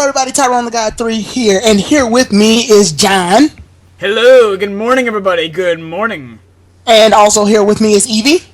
everybody, Tyrone the God 3 here, and here with me is John. Hello, good morning everybody, good morning. And also here with me is Evie.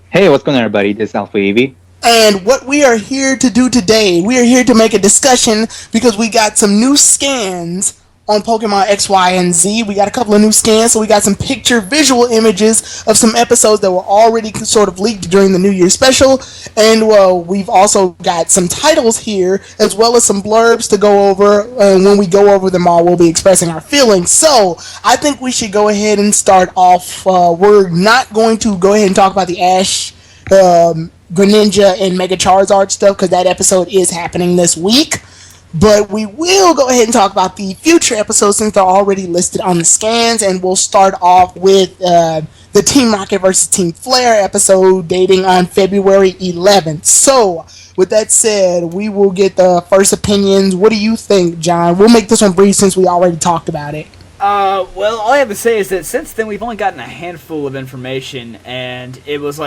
Hey, what's going on everybody? This is Alpha Evie. And what we are here to do today, we are here to make a discussion because we got some new scans on Pokemon XY&Z. We got a couple of new scans, so we got some visual images of some episodes that were already sort of leaked during the New Year special. And we've also got some titles here, as well as some blurbs to go over. And when we go over them all, we'll be expressing our feelings. So I think we should go ahead and start off. We're not going to go ahead and talk about the Ash, Greninja, and Mega Charizard stuff, because that episode is happening this week. But we will go ahead and talk about the future episodes since they're already listed on the scans, and we'll start off with the Team Rocket vs. Team Flare episode dating on February 11th. So, with that said, we will get the first opinions. What do you think, John? We'll make this one brief since we already talked about it. Well, all I have to say is that since then we've only gotten a handful of information, and it was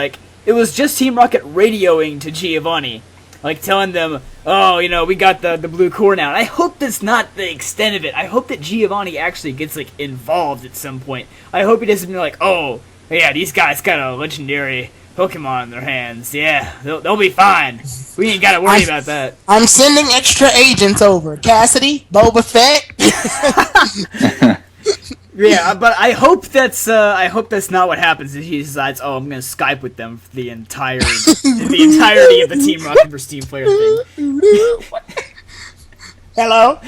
just Team Rocket radioing to Giovanni. Like, telling them, oh, we got the blue core now. And I hope that's not the extent of it. I hope that Giovanni actually gets, involved at some point. I hope he doesn't be like, oh, yeah, these guys got a legendary Pokemon in their hands. Yeah, they'll be fine. We ain't gotta worry about that. I'm sending extra agents over. Cassidy, Boba Fett. Yeah, but I hope that's not what happens if he decides, oh, I'm gonna Skype with them for the entirety of the Team Rocket vs. Team Flare thing. Hello?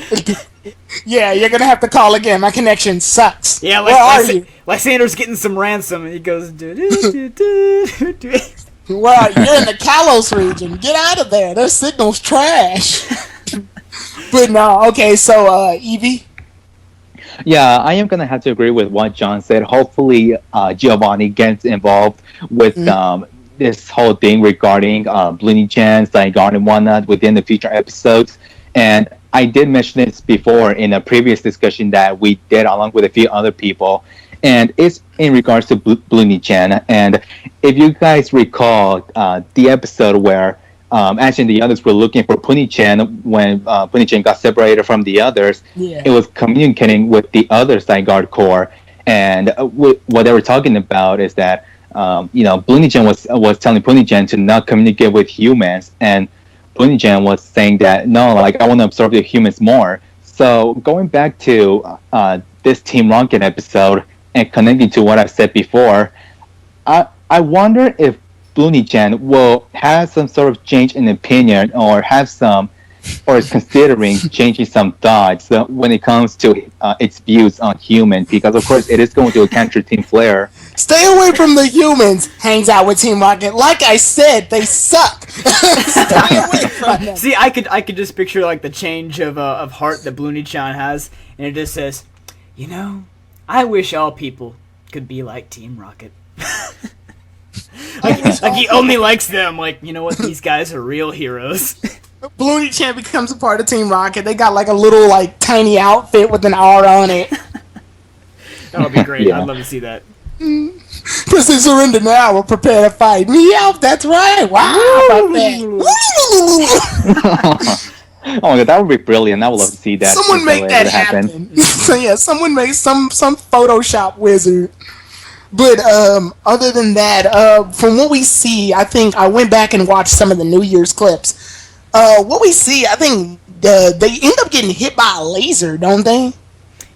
Yeah, you're gonna have to call again. My connection sucks. Yeah, where are you? Lysander's getting some ransom, and he goes, do. Well, you're in the Kalos region. Get out of there. Their signal's trash. But no, okay, so, Evie? Yeah, I am going to have to agree with what John said. Hopefully, Giovanni gets involved with this whole thing regarding Bloonie-chan, Zygarde, and whatnot within the future episodes. And I did mention this before in a previous discussion that we did along with a few other people. And it's in regards to Bloonie-chan. And if you guys recall the episode where Ash and the others were looking for Puni-chan when Puni-chan got separated from the others. Yeah. It was communicating with the other Zygarde core, and what they were talking about is that Puni-chan was telling Puni-chan to not communicate with humans, and Puni-chan was saying that no, I want to absorb the humans more. So going back to this Team Rocket episode and connecting to what I said before, I wonder if Bloonie-chan will have some sort of change in opinion or is considering changing some thoughts when it comes to its views on humans, because of course it is going to encounter Team Flare. Stay away from the humans. Hangs out with Team Rocket. Like I said, they suck. Stay away from them. See, I could just picture the change of heart that Bloonie-chan has, and it just says, I wish all people could be like Team Rocket. Like he only likes them. You know what? These guys are real heroes. Bloonie-chan becomes a part of Team Rocket. They got a little tiny outfit with an R on it. That would be great. Yeah. I'd love to see that. Because they surrender now, we're prepared to fight. Meow, that's right. Wow. Oh my god, that would be brilliant. I would love to see that. Someone make that happen. So yeah, someone make some Photoshop wizard. But other than that, from what we see, I think I went back and watched some of the New Year's clips. What we see, I think they end up getting hit by a laser, don't they?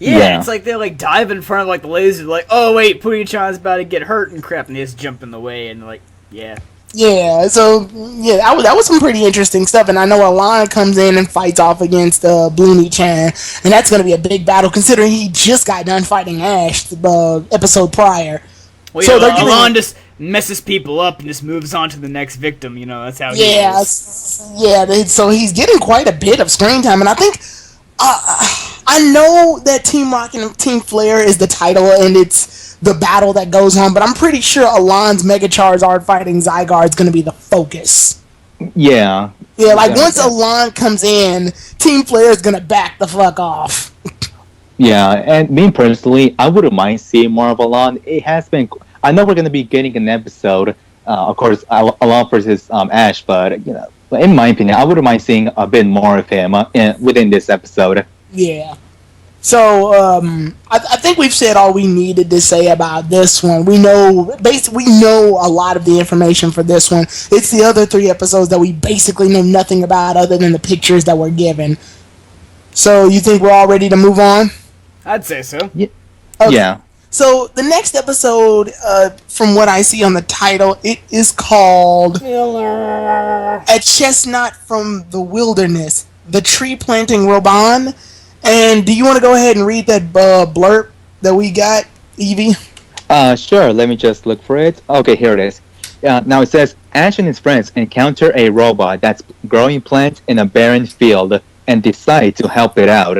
Yeah, it's like they dive in front of the laser, oh wait, Puni-chan's about to get hurt and crap, and they just jump in the way and yeah. Yeah, so yeah, that was some pretty interesting stuff, and I know Alana comes in and fights off against Bloonie-chan, and that's going to be a big battle considering he just got done fighting Ash the episode prior. Well, so yeah, Alana just messes people up and just moves on to the next victim. That's how he is. Yeah. So he's getting quite a bit of screen time, and I think I know that Team Rocket and Team Flare is the title, and it's the battle that goes on, but I'm pretty sure Alon's Mega Charizard fighting Zygarde is going to be the focus. Yeah. Yeah, once Alon comes in, Team Flare is going to back the fuck off. Yeah, and me personally, I wouldn't mind seeing more of Alon. It has been... I know we're going to be getting an episode, of course, Alon versus Ash, but, But in my opinion, I wouldn't mind seeing a bit more of him within this episode. Yeah. So I think we've said all we needed to say about this one. We know a lot of the information for this one. It's the other 3 episodes that we basically know nothing about other than the pictures that were given. So you think we're all ready to move on? I'd say so. Yeah. Okay. Yeah. So the next episode, from what I see on the title, it is called "A Chestnut from the Wilderness: The Tree Planting Robot." And do you want to go ahead and read that blurb that we got, Evie? Sure. Let me just look for it. Okay, here it is. Now it says, Ash and his friends encounter a robot that's growing plants in a barren field and decide to help it out.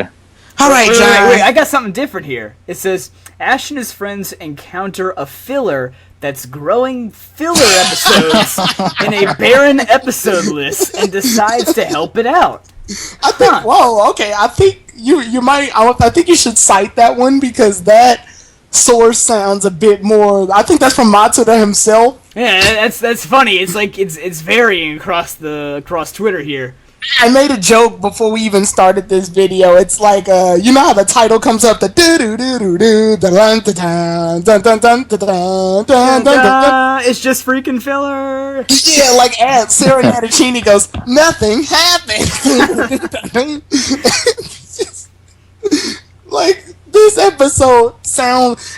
All right, John. Wait, I got something different here. It says, Ash and his friends encounter a filler that's growing filler episodes in a barren episode list and decides to help it out. I think. Whoa. Okay. I think you might. I think you should cite that one because that source sounds a bit more. I think that's from Matsuda himself. Yeah, that's funny. It's like it's varying across Twitter here. I made a joke before we even started this video. It's like, you know how the title comes up, the doo doo doo doo doo, dun dun dun dun dun dun dun dun dun. It's just freaking filler. Yeah, like Sarah Natachini goes, nothing happened. Like, this episode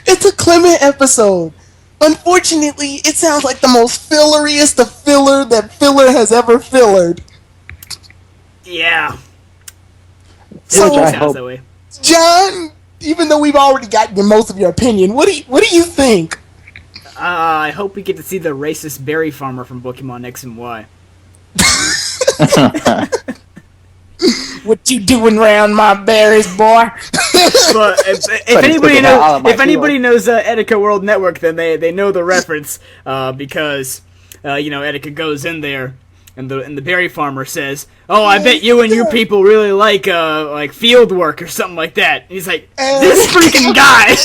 it's a Clement episode. Unfortunately, it sounds like the most filleriest of filler that filler has ever fillered. Yeah. So, I Sounds hope- that way. John, even though we've already gotten most of your opinion, what do you think? I hope we get to see the racist berry farmer from Pokemon X and Y. What you doing round my berries, boy? But if anybody knows Etika World Network, then they know the reference because Etika goes in there. And the berry farmer says, "Oh, I bet you and your people really like field work or something like that." And he's like, "This freaking guy."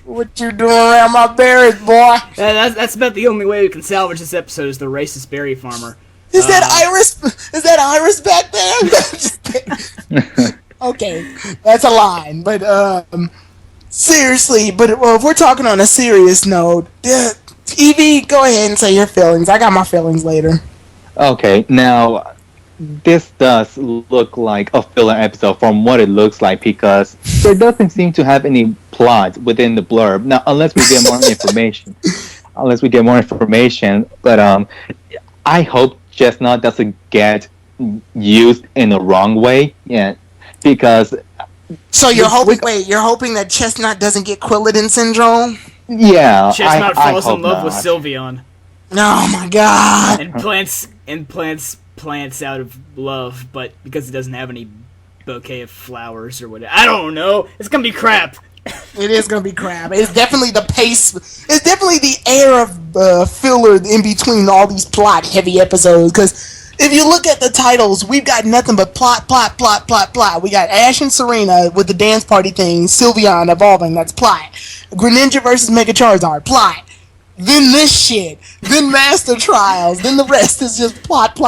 What you doing around my berries, boy? That's about the only way we can salvage this episode is the racist berry farmer. Is that Iris? Is that Iris back there? Okay, that's a line. But seriously, but if we're talking on a serious note, Evie, go ahead and say your feelings. I got my feelings later. Okay, now this does look like a filler episode from what it looks like because there doesn't seem to have any plot within the blurb. Now, unless we get more information. But I hope Chestnut doesn't get used in the wrong way. Yeah, because. So you're hoping that Chestnut doesn't get Quilladin syndrome? Yeah, Chestnut falls I in love hope with not. Sylveon Oh my god! and plants out of love, but because it doesn't have any bouquet of flowers or whatever. I don't know. It's gonna be crap. It is gonna be crap. It's definitely the pace. It's definitely the air of filler in between all these plot-heavy episodes. Because if you look at the titles, we've got nothing but plot. We got Ash and Serena with the dance party thing, Sylveon evolving, that's plot. Greninja versus Mega Charizard, plot. Then this shit, then Master Trials, then the rest is just plot.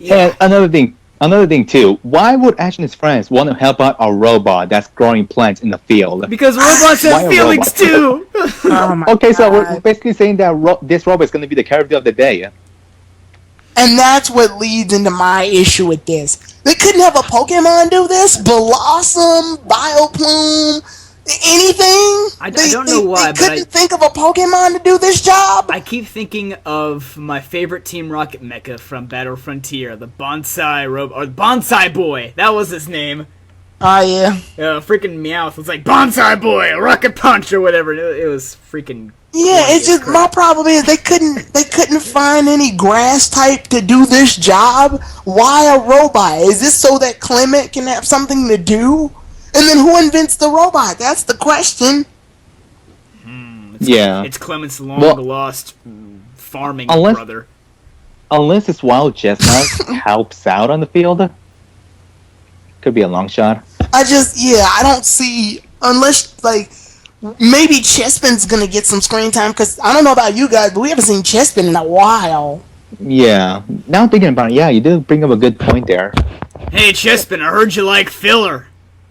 And another thing too. Why would Ash and his friends want to help out a robot that's growing plants in the field? Because robots Why have a feelings too. Oh my Okay, so God. we're basically saying that this robot is going to be the character of the day. And that's what leads into my issue with this. They couldn't have a Pokemon do this? Blossom, Bioplume, anything? I don't know why, they but couldn't think of a Pokemon to do this job? I keep thinking of my favorite Team Rocket mecha from Battle Frontier, the Bonsai or the Bonsai Boy. That was his name. Oh, yeah. Freaking Meowth was like Bonsai Boy, Rocket Punch or whatever. It was freaking. Yeah, it's just, crazy. my problem is they couldn't find any grass type to do this job. Why a robot? Is this so that Clement can have something to do? And then who invents the robot? That's the question. Yeah. It's Clement's long-lost farming brother. Unless this wild chestnut helps out on the field. Could be a long shot. I don't see, unless, like, maybe Chespin's gonna get some screen time because I don't know about you guys, but we haven't seen Chespin in a while. Yeah. Now thinking about it, yeah, you did bring up a good point there. Hey, Chespin, I heard you like filler.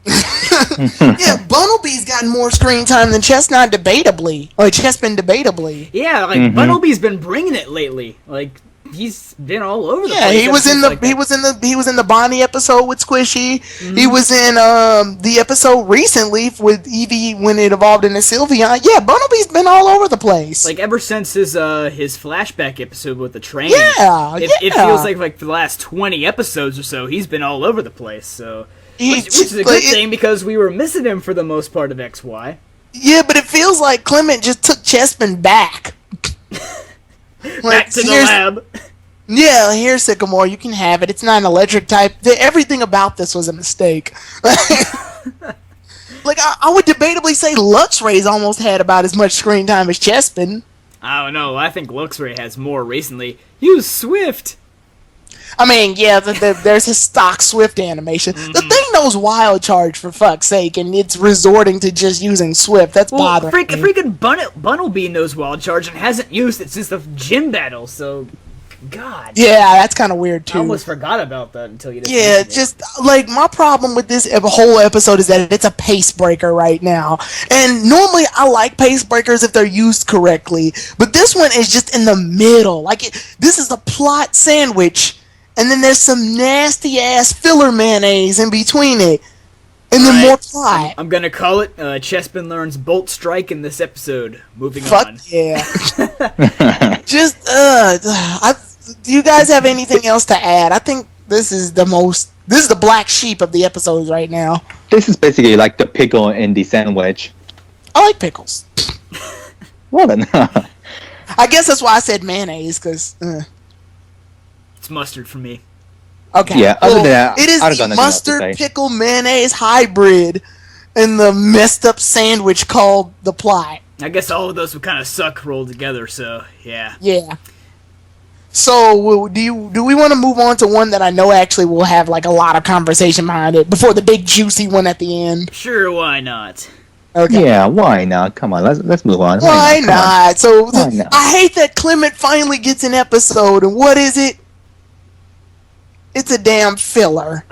Yeah, Bunnelby's gotten more screen time than Chestnut debatably, or Chespin debatably. Yeah, like Bunnelby's been bringing it lately. Like he's been all over the place. Yeah, he was in like the Bonnie episode with Squishy. He was in the episode recently with Eevee when it evolved into Sylveon. Yeah, Bunnelby's been all over the place. Like ever since his flashback episode with the train. Yeah, it feels like for the last 20 episodes or so, he's been all over the place. So. Which is a good thing because we were missing him for the most part of XY. Yeah, but it feels like Clement just took Chespin back. Back to the lab. Yeah, here, Sycamore, you can have it. It's not an electric type. Everything about this was a mistake. Like, I would debatably say Luxray's almost had about as much screen time as Chespin. I don't know. I think Luxray has more recently. Use Swift. I mean, yeah, there's his stock Swift animation. The thing knows Wild Charge, for fuck's sake, and it's resorting to just using Swift. That's bothering me. Freaking Bunnelby knows Wild Charge and hasn't used it since the gym battle, so... God. Yeah, that's kind of weird, too. I almost forgot about that until you just... Yeah, just, like, my problem with this whole episode is that it's a pace breaker right now. And normally I like pace breakers if they're used correctly, but this one is just in the middle. Like, this is a plot sandwich... And then there's some nasty-ass filler mayonnaise in between it. And then more plot. I'm gonna call it, Chespin learns Bolt Strike in this episode. Moving on. Fuck yeah. Just, do you guys have anything else to add? I think this is the black sheep of the episodes right now. This is basically like the pickle in the sandwich. I like pickles. Well then. I guess that's why I said mayonnaise, because... It's mustard for me. Okay. Yeah, other than that, it is the mustard pickle mayonnaise hybrid in the messed up sandwich called the plot. I guess all of those would kind of suck rolled together, so yeah. Yeah. So do we want to move on to one that I know actually will have like a lot of conversation behind it before the big juicy one at the end? Sure, why not? Okay. Yeah, why not? Come on, let's move on. Why not? So I hate that Clement finally gets an episode, and what is it? It's a damn filler.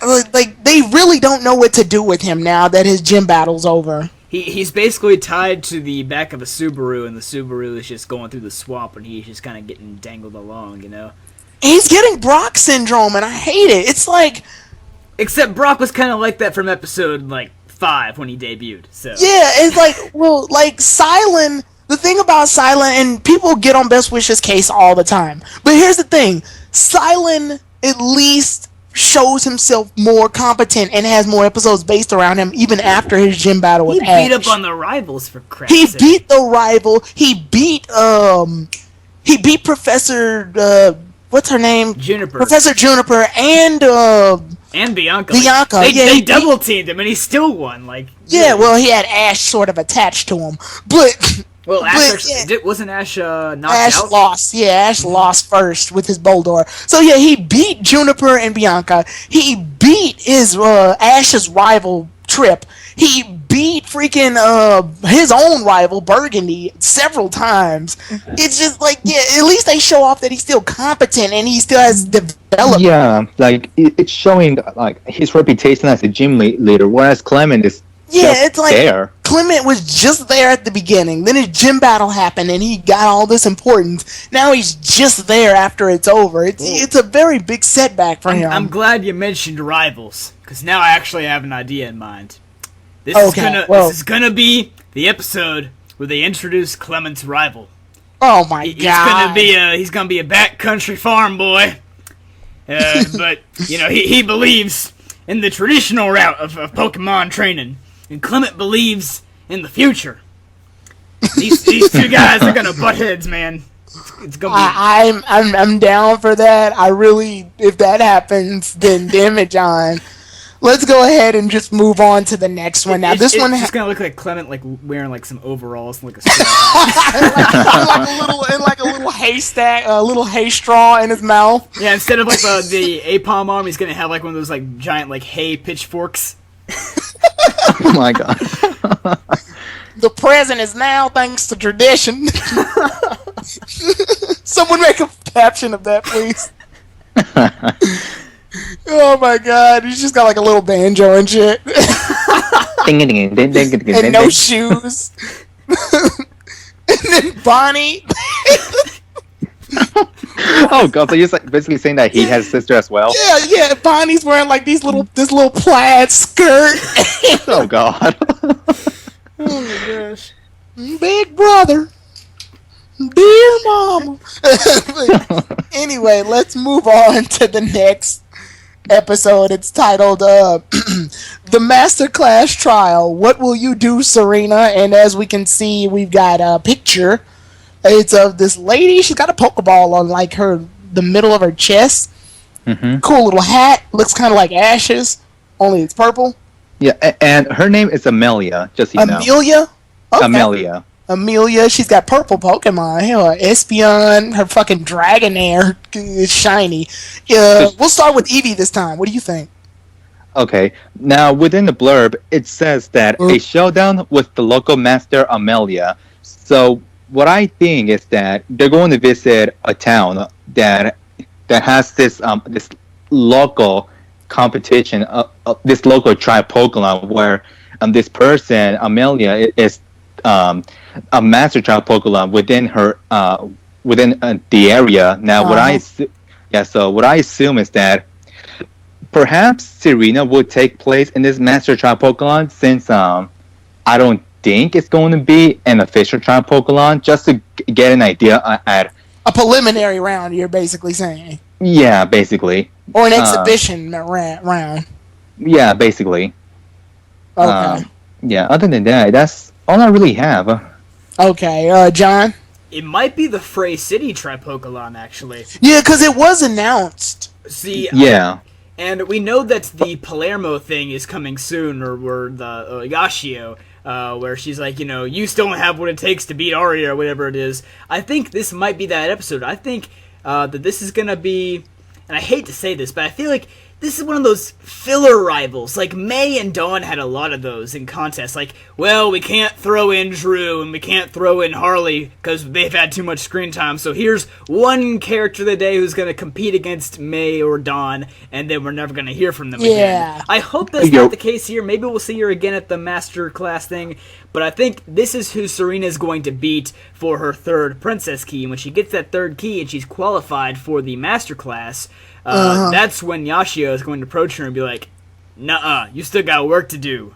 Like, they really don't know what to do with him now that his gym battle's over. He's basically tied to the back of a Subaru, and the Subaru is just going through the swamp, and he's just kind of getting dangled along, you know? He's getting Brock syndrome, and I hate it. It's like... Except Brock was kind of like that from episode, 5 when he debuted, so... Yeah, it's like, well, like, Silent... The thing about Silent, and people get on Best Wishes case all the time, but here's the thing. Silent at least shows himself more competent and has more episodes based around him even after his gym battle with Ash. He beat up on the rivals, for crap's sake. He beat the rival. He beat Professor, what's her name? Juniper. Professor Juniper and Bianca. Bianca. They double teamed him and he still won. Yeah, well, he had Ash sort of attached to him, but... Well, wasn't Ash knocked Ash out? Lost. Yeah, Ash lost first with his Boldor. So yeah, he beat Juniper and Bianca. He beat his Ash's rival Trip. He beat freaking his own rival Burgundy several times. It's just like, yeah, at least they show off that he's still competent and he still has development. Yeah, like it's showing like his reputation as a gym leader, whereas Clement is it's like there. Clement was just there at the beginning. Then his gym battle happened, and he got all this importance. Now he's just there after it's over. It's a very big setback for him. I'm glad you mentioned rivals, because now I actually have an idea in mind. This is gonna be the episode where they introduce Clement's rival. Oh my god! He's gonna be a backcountry farm boy, but he believes in the traditional route of Pokemon training. And Clement believes in the future. These two guys are gonna butt heads, man. It's gonna be. I'm down for that. I really, if that happens, then damn it, John. Let's go ahead and just move on to the next one. Now, it's just gonna look like Clement wearing some overalls and a like a little haystack, a little hay straw in his mouth. Yeah, instead of the Apom arm, he's gonna have one of those giant hay pitchforks. Oh my god. The present is now thanks to tradition. Someone make a caption of that, please. Oh my god, he's just got like a little banjo and shit. And no shoes. And then Bonnie. Oh god, so you're basically saying that he has a sister as well? Yeah, Bonnie's wearing like this little plaid skirt. Oh god. Oh my gosh. Big brother. Dear mama. Anyway, let's move on to the next episode. It's titled The Masterclass Trial. What will you do, Serena? And as we can see, we've got a picture. It's of this lady. She's got a Pokeball on like the middle of her chest. Mm-hmm. Cool little hat. Looks kind of like Ash's, only it's purple. Yeah, and her name is Amelia, just so you know. Amelia? Okay. Amelia. She's got purple Pokemon. Hell, Espeon, her fucking Dragonair is shiny. We'll start with Eevee this time. What do you think? Okay, now within the blurb, it says that a showdown with the local master Amelia. So what I think is that they're going to visit a town that has this local competition, this local tribe Pokemon, where this person Amelia is a master tribe Pokemon within her within the area. Now, what I assume is that perhaps Serena would take place in this master tribe Pokemon, since I don't think it's going to be an official tribe Pokemon, just to get an idea at a preliminary round. You're basically saying. Yeah, basically. Or an exhibition round. Yeah, basically. Okay. Yeah, other than that, that's all I really have. Okay, John? It might be the Frey City Tripokemon, actually. Yeah, because it was announced. See, yeah. And we know that the Palermo thing is coming soon, or the Yashio, where she's like, you still don't have what it takes to beat Arya, or whatever it is. I think this might be that episode. I think that this is going to be, and I hate to say this, but I feel like this is one of those filler rivals. Like, May and Dawn had a lot of those in contests. Like, well, we can't throw in Drew and we can't throw in Harley because they've had too much screen time. So here's one character of the day who's going to compete against May or Dawn, and then we're never going to hear from them again. I hope that's not the case here. Maybe we'll see her again at the Master Class thing. But I think this is who Serena's going to beat for her third Princess Key. And when she gets that third key and she's qualified for the Master Class, that's when Yashio is going to approach her and be like, nuh-uh, you still got work to do.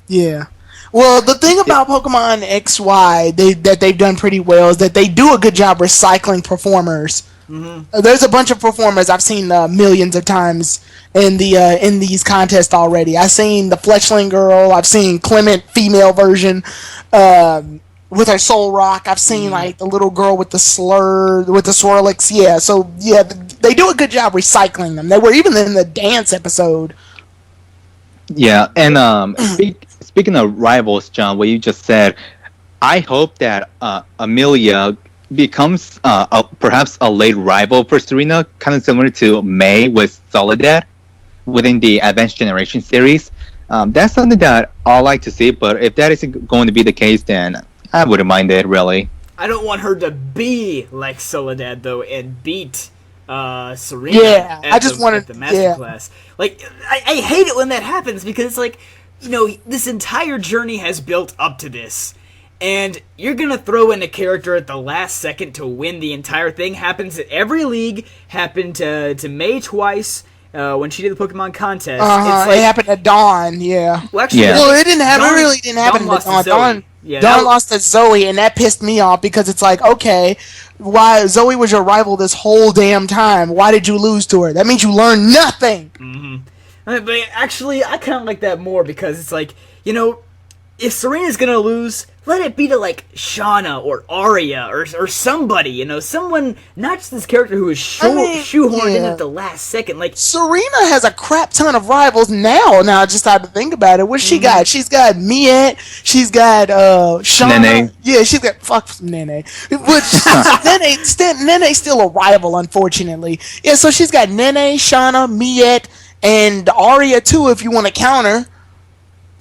Yeah. Well, the thing about Pokemon XY that they've done pretty well is that they do a good job recycling performers. Mm-hmm. There's a bunch of performers I've seen millions of times in these contests already. I've seen the Fletchling girl. I've seen Clement female version with her Soul Rock. I've seen like the little girl with the slur with the Swirlix. Yeah, so yeah, they do a good job recycling them. They were even in the dance episode. Yeah, and speaking of rivals, John, what you just said, I hope that Amelia becomes perhaps a late rival for Serena, kind of similar to May with Soledad within the Advanced Generation series. That's something that I like to see, but if that isn't going to be the case, then I wouldn't mind it, really. I don't want her to be like Soledad, though, and beat Serena at the Masterclass. Like, I hate it when that happens, because it's like, this entire journey has built up to this, and you're gonna throw in a character at the last second to win the entire thing. Happens at every league. Happened to May twice when she did the Pokemon contest. It's like, it happened to Dawn. Yeah. Well, actually, it didn't happen. It really didn't happen to Dawn. Dawn lost to Zoe, and that pissed me off, because it's like, okay, why Zoe was your rival this whole damn time? Why did you lose to her? That means you learned nothing. Mm-hmm. But actually, I kind of like that more, because it's like, if Serena's gonna lose, let it be to like Shauna or Arya or somebody, someone, not just this character who is shoehorned in at the last second. Like, Serena has a crap ton of rivals now. Now I just had to think about it. What's she got? She's got Miette. She's got Shauna. Nene. Yeah, she's got Nene. But Nene's still a rival, unfortunately. Yeah, so she's got Nene, Shauna, Miette, and Arya too, if you want to count her.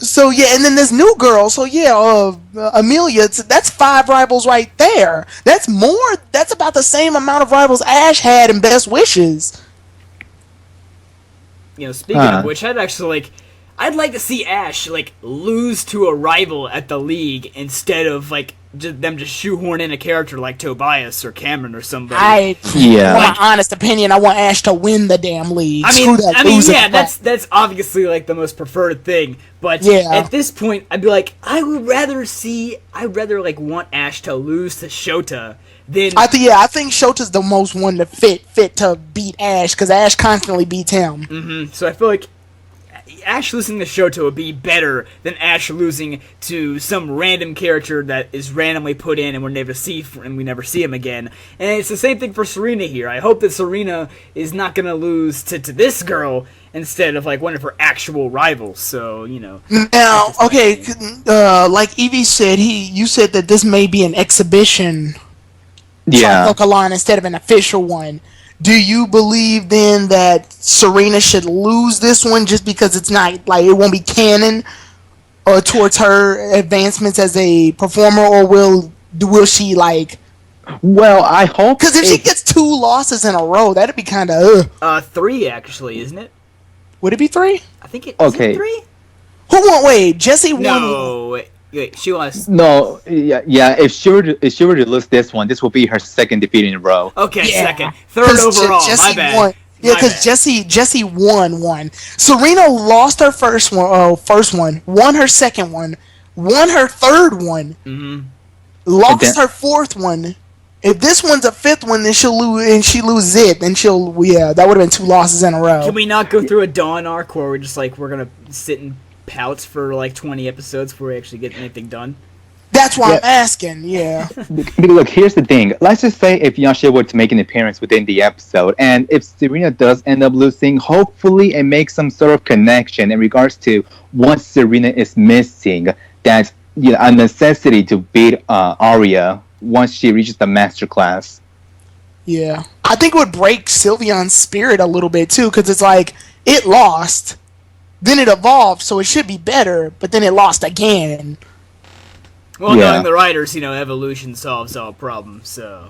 So yeah, and then this new girl. So yeah, Amelia. That's 5 rivals right there. That's more. That's about the same amount of rivals Ash had in Best Wishes. You know, speaking of which, I'd like to see Ash like lose to a rival at the league instead of like them just shoehorn in a character like Tobias or Cameron or somebody. My honest opinion, I want Ash to win the damn league. That's obviously like the most preferred thing. But at this point, I'd be like, I would rather like want Ash to lose to Shota than. I think Shota's the most one to fit to beat Ash because Ash constantly beats him. Mm-hmm. So I feel like Ash losing to Shoto would be better than Ash losing to some random character that is randomly put in and we never see him again. And it's the same thing for Serena here. I hope that Serena is not going to lose to this girl instead of like one of her actual rivals. So, you know. Now, okay, like Evie said, you said that this may be an exhibition line instead of an official one. Do you believe then that Serena should lose this one just because it's not like it won't be canon towards her advancements as a performer, or will she like? Well, I hope because if she gets 2 losses in a row, that'd be kind of 3 actually, isn't it? Would it be 3? I think it is it 3. Who won? Wait, Jesse won. No. Wait, she was. No, yeah. If she were to lose this one, this will be her second defeat in a row. Okay, second, third overall. My bad. Won. Yeah, because Jesse won one. Serena lost her first one, won her second one, won her third one, lost her fourth one. If this one's a 5th one, then she'll lose, and she loses it, then that would have been 2 losses in a row. Can we not go through a Dawn arc where we're gonna sit and pouts for like 20 episodes before we actually get anything done? That's why I'm asking, yeah. Look, here's the thing. Let's just say if Yasha were to make an appearance within the episode, and if Serena does end up losing, hopefully it makes some sort of connection in regards to what Serena is missing. That's a necessity to beat Arya once she reaches the master class. Yeah. I think it would break Sylveon's spirit a little bit, too, because it's like, it lost, then it evolved, so it should be better, but then it lost again. Well, knowing the writers, evolution solves all problems, so.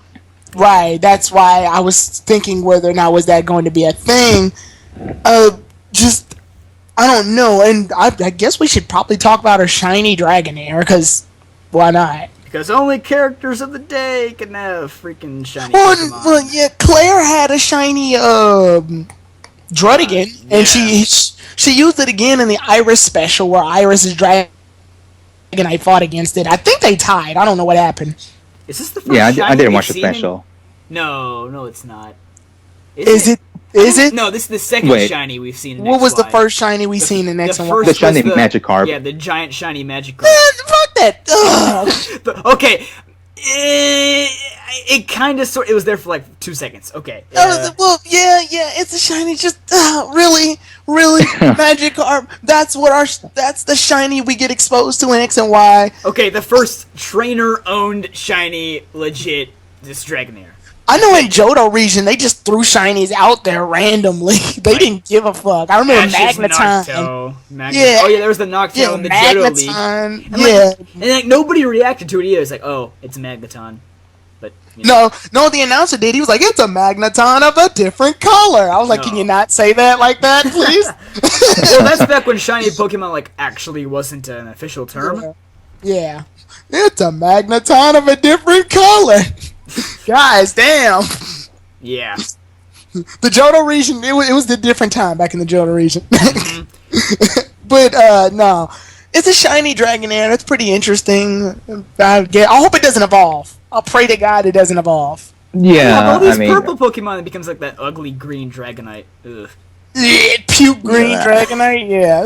Right, that's why I was thinking whether or not was that going to be a thing. I don't know, and I guess we should probably talk about her shiny Dragonair, because why not? Because only characters of the day can have freaking shiny Pokemon. Well, yeah, Claire had a shiny, Druddigan, and she used it again in the Iris special where Iris's Dragonite fought against it. I think they tied. I don't know what happened. Is this the first shiny I didn't watch the special. No, it's not. Is it? No, this is the second shiny we've seen in XY. What was the first shiny we've seen in XY? The shiny Magikarp. Yeah, the giant shiny Magikarp. Fuck that! Okay. It kind of it was there for like 2 seconds. Okay. It's a shiny. Just really, Magikarp. That's the shiny we get exposed to in X and Y. Okay, the first trainer-owned shiny, legit, this Dragonair. I know in Johto region they just threw shinies out there randomly. They didn't give a fuck. I remember Magneton. Yeah. Oh yeah, there was the Noctowl in the Johto League. And nobody reacted to it either. It's like, oh, it's Magneton. But no, the announcer did. He was like, it's a Magneton of a different color. I was like, can you not say that like that, please? Well, that's back when shiny Pokemon actually wasn't an official term. Yeah. It's a Magneton of a different color. Guys, damn. Yeah. The Johto region, it was a different time back in the Johto region. But, no. It's a shiny Dragonair. That's pretty interesting. I hope it doesn't evolve. I'll pray to God it doesn't evolve. Yeah, all these purple Pokemon, it becomes like that ugly green Dragonite. Ugh. Puke green Dragonite? Yeah.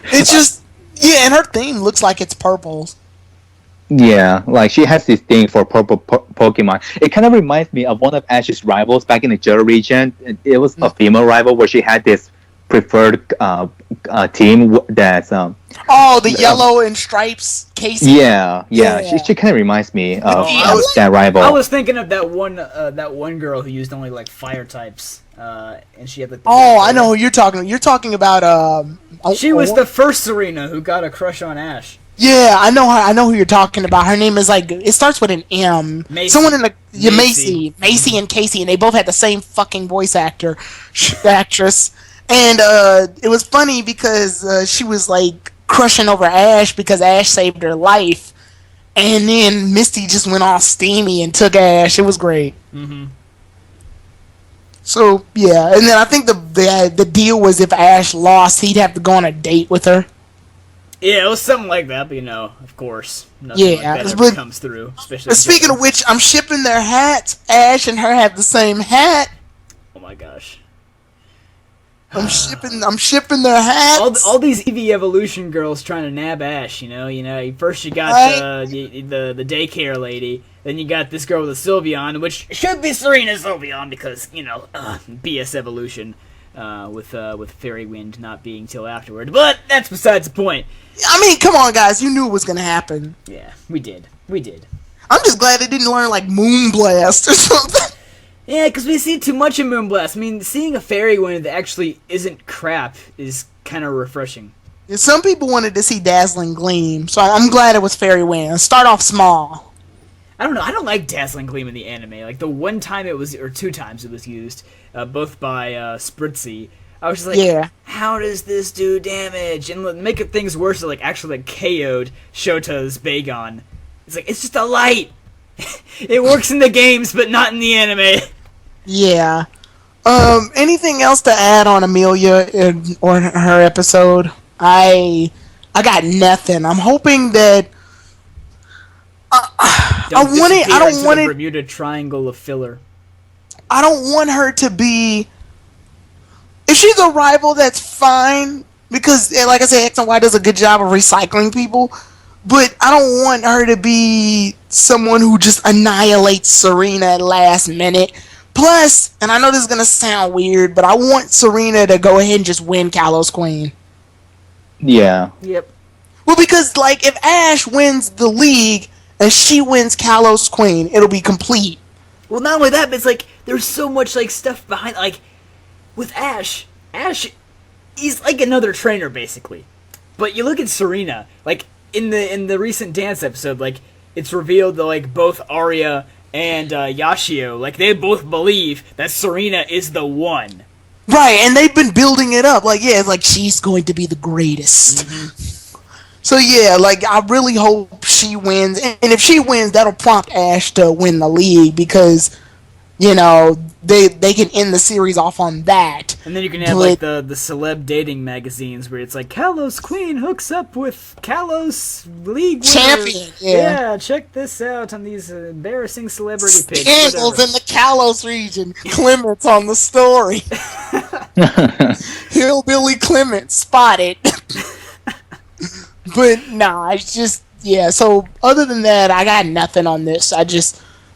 It's just, and her theme looks like it's purple. Yeah, like she has this thing for purple Pokemon. It kind of reminds me of one of Ash's rivals back in the Johto region. It was a female rival where she had this preferred team that's the yellow and stripes Casey. Yeah. She kind of reminds me of that rival. I was thinking of that one girl who used only like fire types, and she had like. I know who you're talking. You're talking about She was the first Serena who got a crush on Ash. Yeah, I know her. I know who you're talking about. Her name is like, it starts with an M. Macy. Someone in the Macy and Casey, and they both had the same fucking voice actress. And it was funny because she was like crushing over Ash because Ash saved her life, and then Misty just went all steamy and took Ash. It was great. Mm-hmm. So yeah, and then I think the deal was if Ash lost, he'd have to go on a date with her. Yeah, it was something like that, but of course, nothing like that ever comes through. Especially speaking of which, I'm shipping their hats. Ash and her have the same hat. Oh my gosh. I'm shipping their hats. All these Eevee Evolution girls trying to nab Ash, First you got the daycare lady, then you got this girl with a Sylveon, which should be Serena Sylveon because, BS Evolution, with Fairy Wind not being till afterward. But that's besides the point. I mean, come on, guys. You knew it was going to happen. Yeah, we did. I'm just glad they didn't learn, like, Moonblast or something. Yeah, because we see too much of Moonblast. I mean, seeing a Fairy Wind that actually isn't crap is kind of refreshing. Yeah, some people wanted to see Dazzling Gleam, so I'm glad it was Fairy Wind. Start off small. I don't know. I don't like Dazzling Gleam in the anime. Like, the one time it was, or two times it was used, both by Spritzy, I was just like, yeah. How does this do damage? And make it things worse, it actually KO'd Shota's Bagon. It's like, it's just a light. It works in the games, but not in the anime. Yeah. Anything else to add on Amelia or her episode? I got nothing. I'm hoping that I don't want it. Bermuda Triangle of filler. I don't want her to be. If she's a rival, that's fine because, like I said, X and Y does a good job of recycling people. But I don't want her to be someone who just annihilates Serena at last minute. Plus, and I know this is gonna sound weird, but I want Serena to go ahead and just win Kalos Queen. Yeah. Yep. Well, because if Ash wins the league and she wins Kalos Queen, it'll be complete. Well, not only that, but it's there's so much stuff behind. With Ash, he's like another trainer basically. But you look at Serena, in the recent dance episode, it's revealed that both Arya and Yashio, they both believe that Serena is the one. Right, and they've been building it up. It's she's going to be the greatest. Mm-hmm. So yeah, I really hope she wins, and if she wins, that'll prompt Ash to win the league because, they can end the series off on that. And then you can have the celeb dating magazines where it's Kalos Queen hooks up with Kalos League champion. Yeah, check this out on these embarrassing celebrity pics. Scandals in the Kalos region. Clements on the story. Hillbilly Clement spotted. But nah, it's just So other than that, I got nothing on this. Same.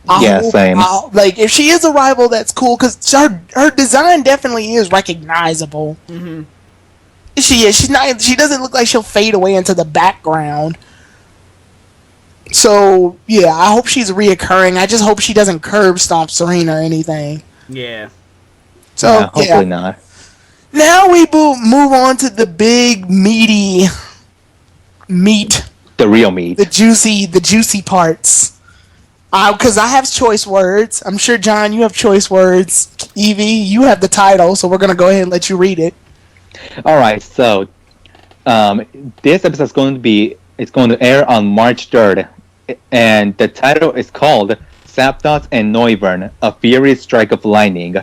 If she is a rival, that's cool because her design definitely is recognizable. Mm-hmm. She is. She's not. She doesn't look like she'll fade away into the background. So yeah, I hope she's reoccurring. I just hope she doesn't curb stomp Serena or anything. Yeah. So hopefully not. Now we move on to the big meaty meat. The real meat. The juicy parts. Because I have choice words. I'm sure, John, you have choice words. Evie, you have the title, so we're going to go ahead and let you read it. Alright, so this episode is going to air on March 3rd, and the title is called Zapdos and Noivern, A Furious Strike of Lightning.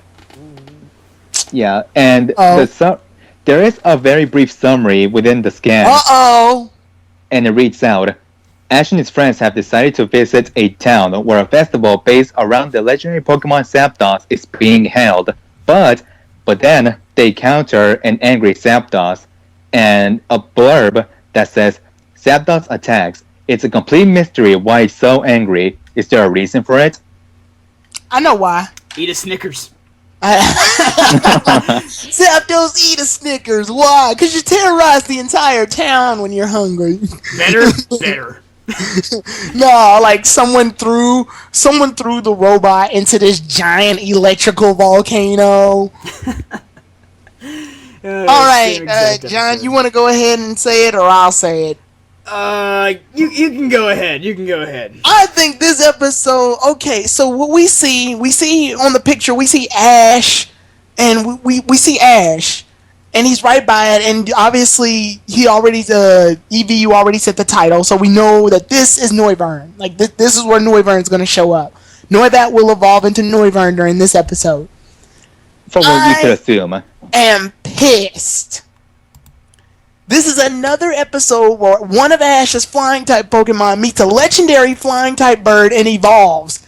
Yeah, and there is a very brief summary within the scan. Uh-oh! And it reads out, Ash and his friends have decided to visit a town where a festival based around the legendary Pokemon Zapdos is being held. But then they encounter an angry Zapdos and a blurb that says, Zapdos attacks. It's a complete mystery why it's so angry. Is there a reason for it? I know why. Eat a Snickers. Zapdos eat a Snickers. Why? Because you terrorize the entire town when you're hungry. Better. No, someone threw the robot into this giant electrical volcano. All right, Same exact John, episode. you want to go ahead and say it, or I'll say it? You can go ahead. You can go ahead. I think this episode. Okay, so what we see on the picture, we see Ash, and we see Ash, and he's right by it, and obviously he already EVU already set the title, so we know that this is Noivern. Like this is where Noivern's going to show up. Noibat will evolve into Noivern during this episode. From what you could assume. Am pissed. This is another episode where one of Ash's flying type Pokemon meets a legendary flying type bird and evolves.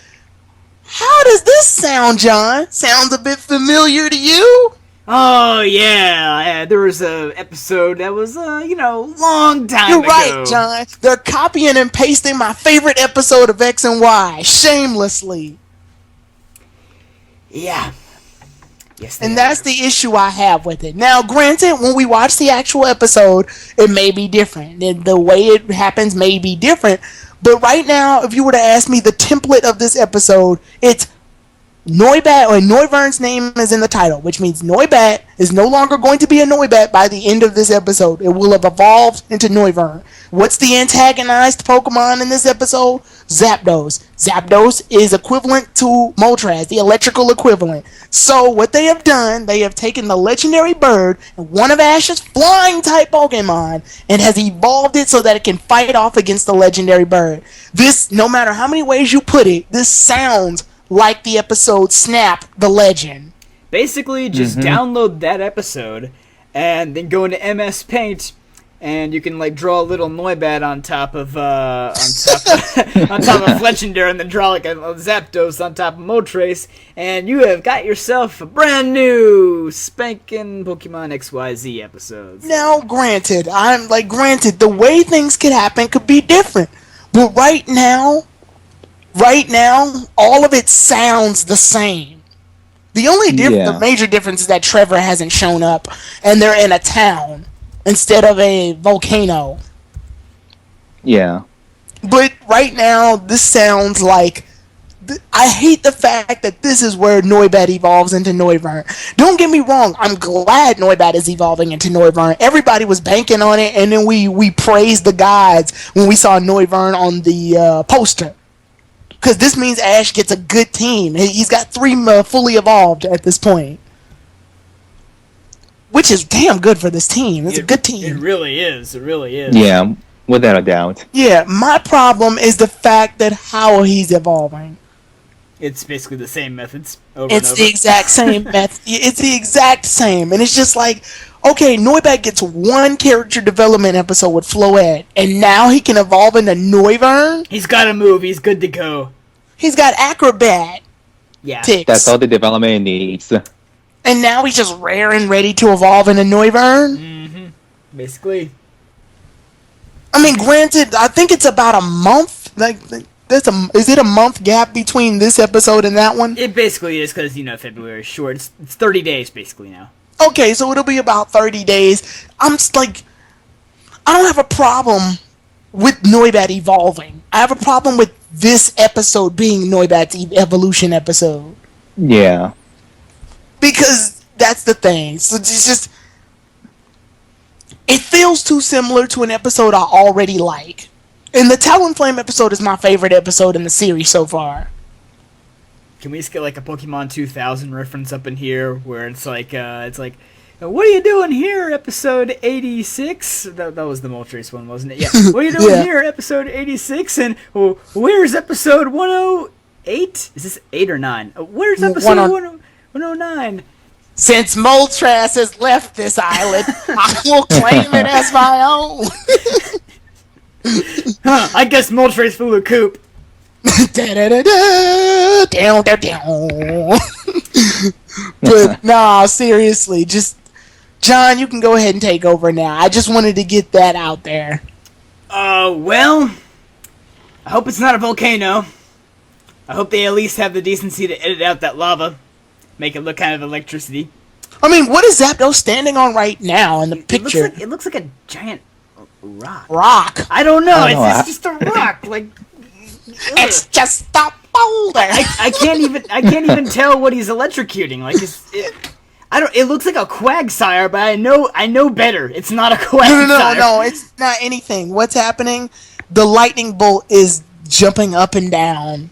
How does this sound, John? Sounds a bit familiar to you? Oh yeah, there was a episode that was long time You're ago. right, John. They're copying and pasting my favorite episode of X and Y shamelessly. Yeah. Yes, And that's the issue I have with it. Now, granted, when we watch the actual episode, it may be different. The way it happens may be different. But right now, if you were to ask me the template of this episode, it's Noibat, or Noivern's name is in the title, which means Noibat is no longer going to be a Noibat by the end of this episode. It will have evolved into Noivern. What's the antagonized Pokemon in this episode? Zapdos. Zapdos is equivalent to Moltres, the electrical equivalent. So what they have done, they have taken the legendary bird and one of Ash's flying type Pokemon and has evolved it so that it can fight off against the legendary bird. This, no matter how many ways you put it, this sounds like the episode Snap the Legend. Basically, just download that episode and then go into MS Paint, and you can draw a little Noibat on top of on top of Fletchinder, and then draw a Zapdos on top of Moltres, and you have got yourself a brand new spanking Pokemon XYZ episodes. Now, granted, the way things could happen could be different, but right now, all of it sounds the same. The only the major difference is that Trevor hasn't shown up, and they're in a town instead of a volcano. Yeah. But right now, this sounds like... I hate the fact that this is where Noibat evolves into Noivern. Don't get me wrong, I'm glad Noibat is evolving into Noivern. Everybody was banking on it, and then we praised the gods when we saw Noivern on the poster. Because this means Ash gets a good team. He's got 3 fully evolved at this point. Which is damn good for this team. It's a good team. It really is. It really is. Yeah, without a doubt. Yeah, my problem is the fact that how he's evolving. It's basically the same methods It's the exact same method. It's the exact same. And it's just like, okay, Noibat gets 1 character development episode with Floette, and now he can evolve into Noivern? He's got a move. He's good to go. He's got Acrobat. Yeah. Ticks. That's all the development needs. And now he's just rare and ready to evolve into Noivern? Mm-hmm. Basically. I mean, granted, I think it's about a month. Is it a month gap between this episode and that one? It basically is because, February is short. It's 30 days basically now. Okay, so it'll be about 30 days. I'm just like, I don't have a problem with Noibat evolving. I have a problem with this episode being Noibat's evolution episode. Yeah. Because that's the thing. So it's just, it feels too similar to an episode I already like. And the Talonflame episode is my favorite episode in the series so far. Can we just get a Pokemon 2000 reference up in here where it's like, what are you doing here, episode 86? That was the Moltres one, wasn't it? Yeah. What are you doing here, episode 86? And where's episode 108? Is this 8 or 9? Where's episode 109? Since Moltres has left this island, I will claim it as my own. I guess Moltres flew a coop. Down, down, down. But nah, seriously, just John, you can go ahead and take over now. I just wanted to get that out there. Well, I hope it's not a volcano. I hope they at least have the decency to edit out that lava, make it look kind of electricity. I mean, what is Zapdos standing on right now in the picture? It looks like a giant rock. I don't know. It's just a rock. It's just a boulder. I can't even tell what he's electrocuting. I don't. It looks like a Quagsire, but I know better. It's not a Quagsire. No, it's not anything. What's happening? The lightning bolt is jumping up and down.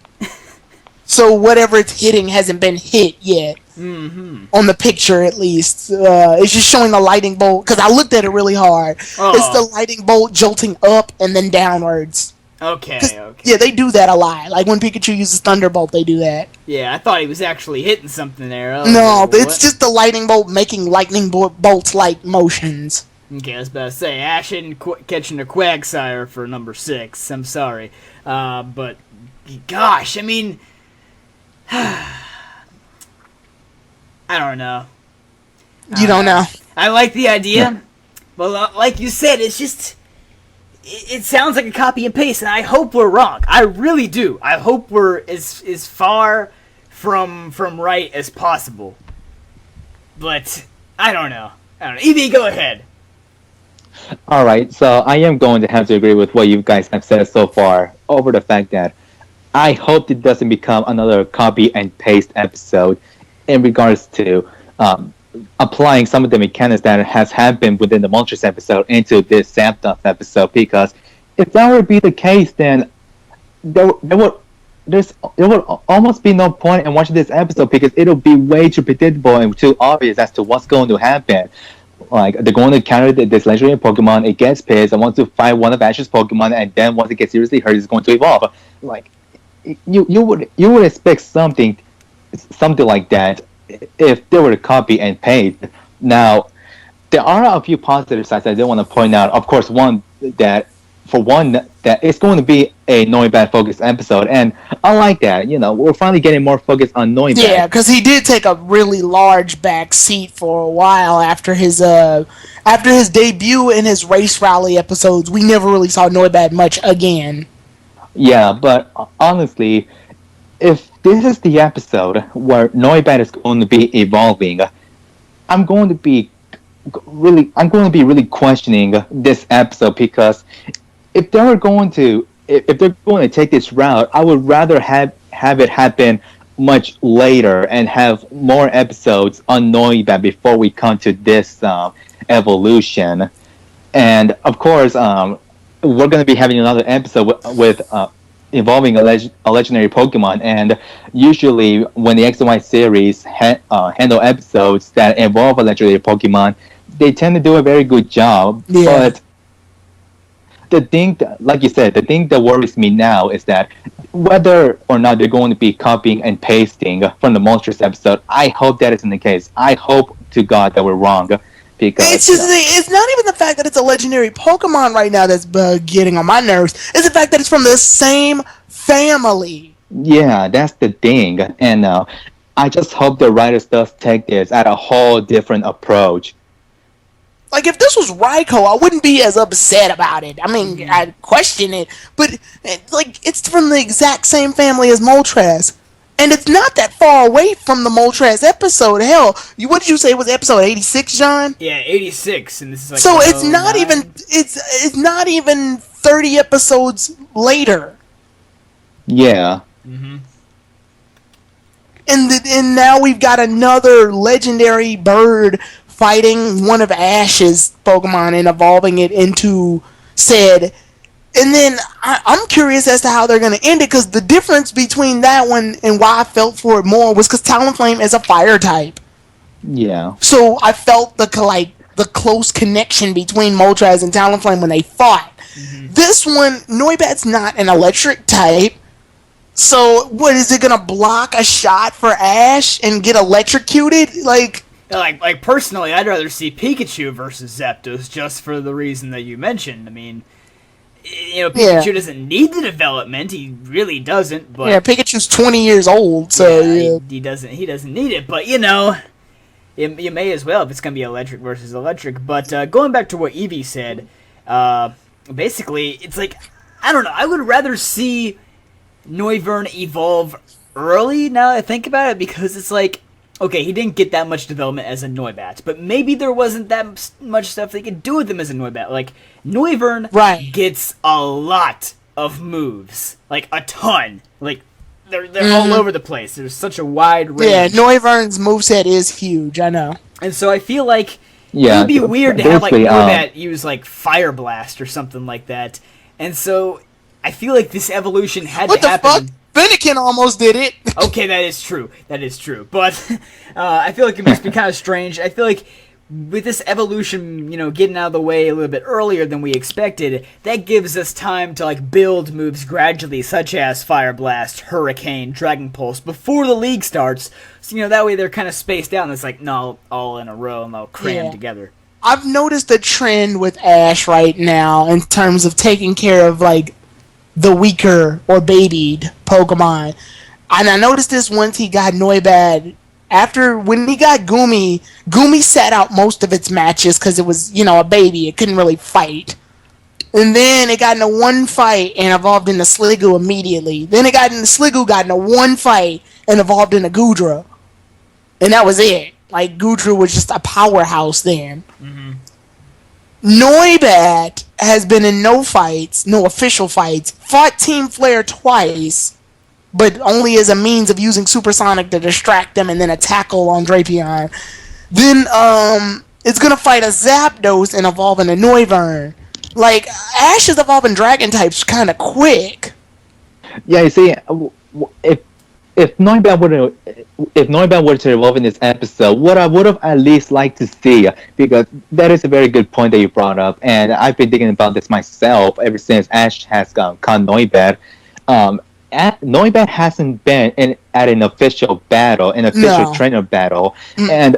So whatever it's hitting hasn't been hit yet. Mm-hmm. On the picture, at least. It's just showing the lightning bolt, because I looked at it really hard. Oh. It's the lightning bolt jolting up and then downwards. Okay. Yeah, they do that a lot. Like when Pikachu uses Thunderbolt, they do that. Yeah, I thought he was actually hitting something there. No, it's just the lightning bolt making lightning bolts-like motions. Okay, I was about to say, Ash isn't catching a Quagsire for number 6. I'm sorry. But, gosh, I mean... I don't know. You don't know. I like the idea, but like you said, it's just... It sounds like a copy and paste, and I hope we're wrong. I really do. I hope we're as far from right as possible. But, I don't know. Evie, go ahead. Alright, so I am going to have to agree with what you guys have said so far over the fact that I hope it doesn't become another copy and paste episode in regards to applying some of the mechanics that has happened within the Monsters episode into this Zapdos episode, because if that would be the case, then there would almost be no point in watching this episode, because it'll be way too predictable and too obvious as to what's going to happen. Like, they're going to encounter this legendary Pokemon, it gets pissed, and wants to fight one of Ash's Pokemon, and then once it gets seriously hurt, it's going to evolve. Like, you would expect something like that if they were to copy and paste. Now, there are a few positive sides I did want to point out. Of course, that it's going to be a Noibat focused episode, and I like that. We're finally getting more focus on Noibat. Yeah, because he did take a really large back seat for a while after his debut in his race rally episodes. We never really saw Noibat much again. Yeah, but honestly, if this is the episode where Noibat is going to be evolving, I'm going to be really questioning this episode, because if they're going to take this route, I would rather have it happen much later and have more episodes on Noibat before we come to this evolution. And of course, we're going to be having another episode with involving a legendary Pokemon, and usually when the XY series handle episodes that involve a legendary Pokemon, they tend to do a very good job. Yeah. But the thing that worries me now is that whether or not they're going to be copying and pasting from the Monsters episode, I hope that isn't the case. I hope to God that we're wrong. Because it's not even the fact that it's a legendary Pokemon right now that's getting on my nerves. It's the fact that it's from the same family. Yeah, that's the thing. And I just hope the writers does take this at a whole different approach. Like, if this was Raikou, I wouldn't be as upset about it. I mean, I'd question it. But, like, it's from the exact same family as Moltres. And it's not that far away from the Moltres episode. Hell, what did you say was episode 86, John? Yeah, 86, and this is like... So it's not even... It's not even 30 episodes later. Yeah. Mm-hmm. And now we've got another legendary bird fighting one of Ash's Pokemon and evolving it into said. And then I'm curious as to how they're going to end it, because the difference between that one and why I felt for it more was because Talonflame is a fire type. Yeah. So I felt the close connection between Moltres and Talonflame when they fought. Mm-hmm. This one, Noibat's not an electric type. So what, is it going to block a shot for Ash and get electrocuted? Like personally, I'd rather see Pikachu versus Zapdos, just for the reason that you mentioned. I mean, Pikachu doesn't need the development. He really doesn't. But yeah, Pikachu's 20 years old, so he doesn't need it. But you may as well if it's gonna be electric versus electric. But going back to what Evie said, basically, it's like, I don't know. I would rather see Noivern evolve early. Now that I think about it, because it's like, okay, he didn't get that much development as a Noibat, but maybe there wasn't that much stuff they could do with him as a Noibat. Like, Noivern gets a lot of moves. Like, a ton. Like, they're all over the place. There's such a wide range. Yeah, Noivern's moveset is huge, I know. And so I feel like Yeah, it would be weird to have like basically, Noibat use like Fire Blast or something like that. And so I feel like this evolution had What to the happen. fuck? Fennekin almost did it. Okay, that is true. That is true. But I feel like it must be kind of strange. I feel like with this evolution, getting out of the way a little bit earlier than we expected, that gives us time to like build moves gradually, such as Fire Blast, Hurricane, Dragon Pulse, before the league starts. So that way they're kind of spaced out, and it's like no, all in a row and they'll cram together. I've noticed a trend with Ash right now in terms of taking care of like the weaker or babied Pokemon. And I noticed this once he got Noibat. When he got Gumi sat out most of its matches because it was, a baby. It couldn't really fight. And then it got into one fight and evolved into Sliggoo immediately. Then Sliggoo got into one fight and evolved into Goodra. And that was it. Like, Goodra was just a powerhouse then. Mm-hmm. Noibat has been in no official fights, fought Team Flare twice, but only as a means of using Supersonic to distract them and then a tackle on Drapion. Then, it's gonna fight a Zapdos and evolve into Noivern. Like, Ash is evolving Dragon types kind of quick. Yeah, you see, if Noibat were to evolve in this episode, what I would have at least liked to see, because that is a very good point that you brought up, and I've been thinking about this myself ever since Ash has caught Noibat. Noibat hasn't been at an official battle, trainer battle, and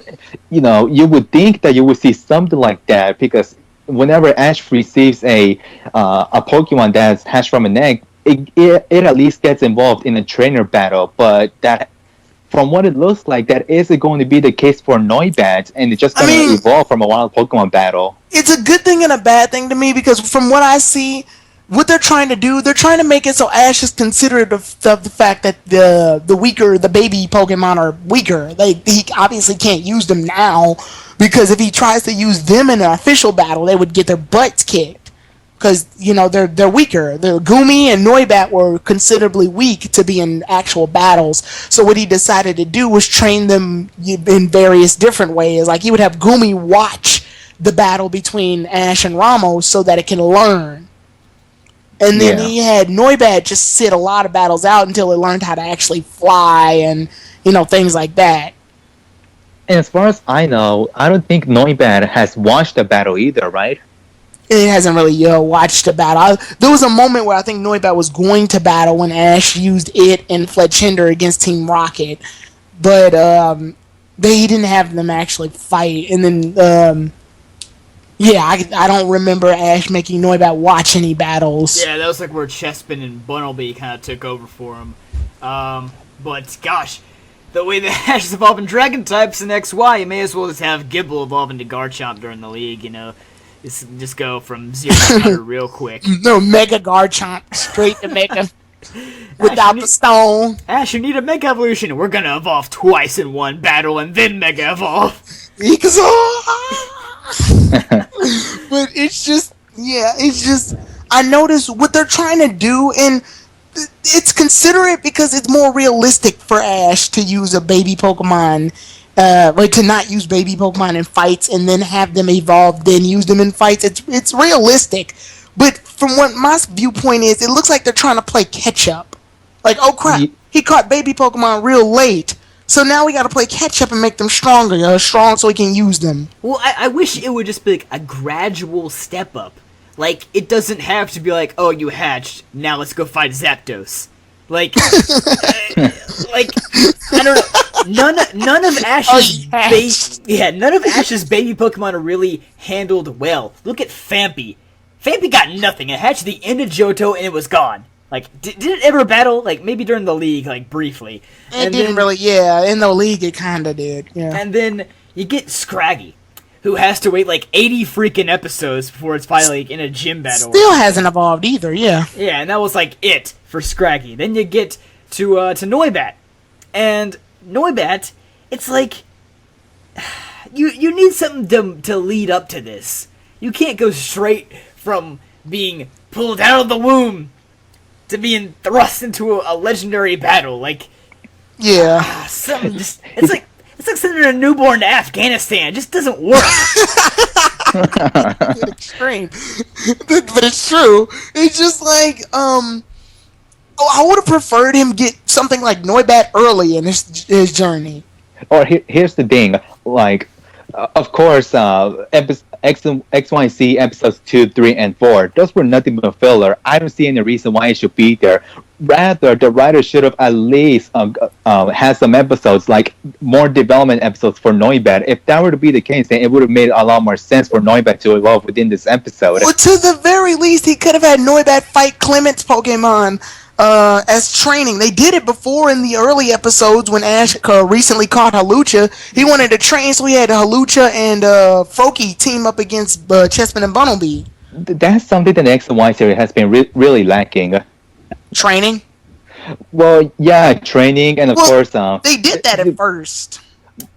you would think that you would see something like that, because whenever Ash receives a Pokemon that's hatched from an egg, it at least gets involved in a trainer battle, but that, from what it looks like, that isn't going to be the case for Noibat, and it's just going to evolve from a wild Pokemon battle. It's a good thing and a bad thing to me, because from what I see, what they're trying to do, they're trying to make it so Ash is considerate of the fact that the baby Pokemon are weaker. He obviously can't use them now, because if he tries to use them in an official battle, they would get their butts kicked. Because, they're weaker. The Gumi and Noibat were considerably weak to be in actual battles. So what he decided to do was train them in various different ways. Like, he would have Gumi watch the battle between Ash and Ramos so that it can learn. And then he had Noibat just sit a lot of battles out until it learned how to actually fly and, things like that. And as far as I know, I don't think Noibat has watched the battle either, right? It hasn't really watched a battle. There was a moment where I think Noibat was going to battle when Ash used it and Fletchinder against Team Rocket, but they didn't have them actually fight. And then, I don't remember Ash making Noibat watch any battles. Yeah, that was like where Chespin and Bunnelby kind of took over for him. But gosh, the way that Ash is evolving Dragon types in XY, you may as well just have Gible evolve into Garchomp during the league, Just go from 0 to 100 real quick. No, Mega Garchomp, straight to Mega. Without the stone. Ash, you need a Mega Evolution. We're gonna evolve twice in one battle and then Mega Evolve. But it's just, I noticed what they're trying to do, and it's considerate because it's more realistic for Ash to use a baby Pokemon. To not use baby Pokemon in fights and then have them evolve, then use them in fights. It's realistic, but from what my viewpoint is, it looks like they're trying to play catch up. Like, oh crap, he caught baby Pokemon real late, so now we got to play catch up and make them stronger, strong so we can use them. Well, I wish it would just be like a gradual step up. Like, it doesn't have to be like, oh, you hatched, now let's go fight Zapdos. Like, I don't know. None of Ash's none of Ash's baby Pokemon are really handled well. Look at Fampy. Fampy got nothing. It hatched the end of Johto and it was gone. Like, did it ever battle? Like, maybe during the league, like, briefly. It didn't really, in the league it kinda did, yeah. And then you get Scraggy, who has to wait like 80 freaking episodes before it's finally in a gym battle. Still hasn't evolved either, yeah. Yeah, and that was like it for Scraggy. Then you get to Noibat. And Noibat, it's like you need something to lead up to this. You can't go straight from being pulled out of the womb to being thrust into a legendary battle. Like, yeah, something just it's like like sending a newborn to Afghanistan. It just doesn't work. It's extreme, but it's true. It's just like I would have preferred him get something like Noibat early in his journey. Or here's the thing, like, of course, XY&Z episodes 2, 3, and 4, those were nothing but filler. I don't see any reason why it should be there. Rather, the writer should have at least had some episodes, like more development episodes for Noibat. If that were to be the case, then it would have made a lot more sense for Noibat to evolve within this episode. Well, to the very least, he could have had Noibat fight Clement's Pokemon as training. They did it before in the early episodes when Ash recently caught Halucha. He wanted to train, so he had Halucha and Froakie team up against Chespin and Bunnelby. That's something that the X and Y series has been really lacking. Training? Well, yeah, training, and of course... they did that at first.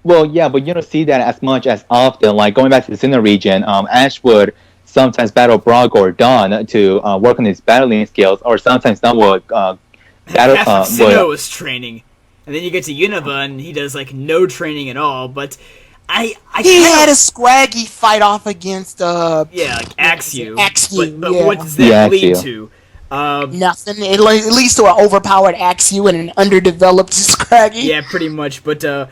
Well, yeah, but you don't see that as much as often. Like, going back to the Sinnoh region, Ash would sometimes battle Brock or Dawn to work on his battling skills, or sometimes Dawn would battle... Sinnoh was training. And then you get to Unova, and he does, like, no training at all, but... He had a Scraggy fight off against like Axew. But yeah. what does that lead to? Nothing. It leads to an overpowered Axew and an underdeveloped Scraggy. Yeah, pretty much. But I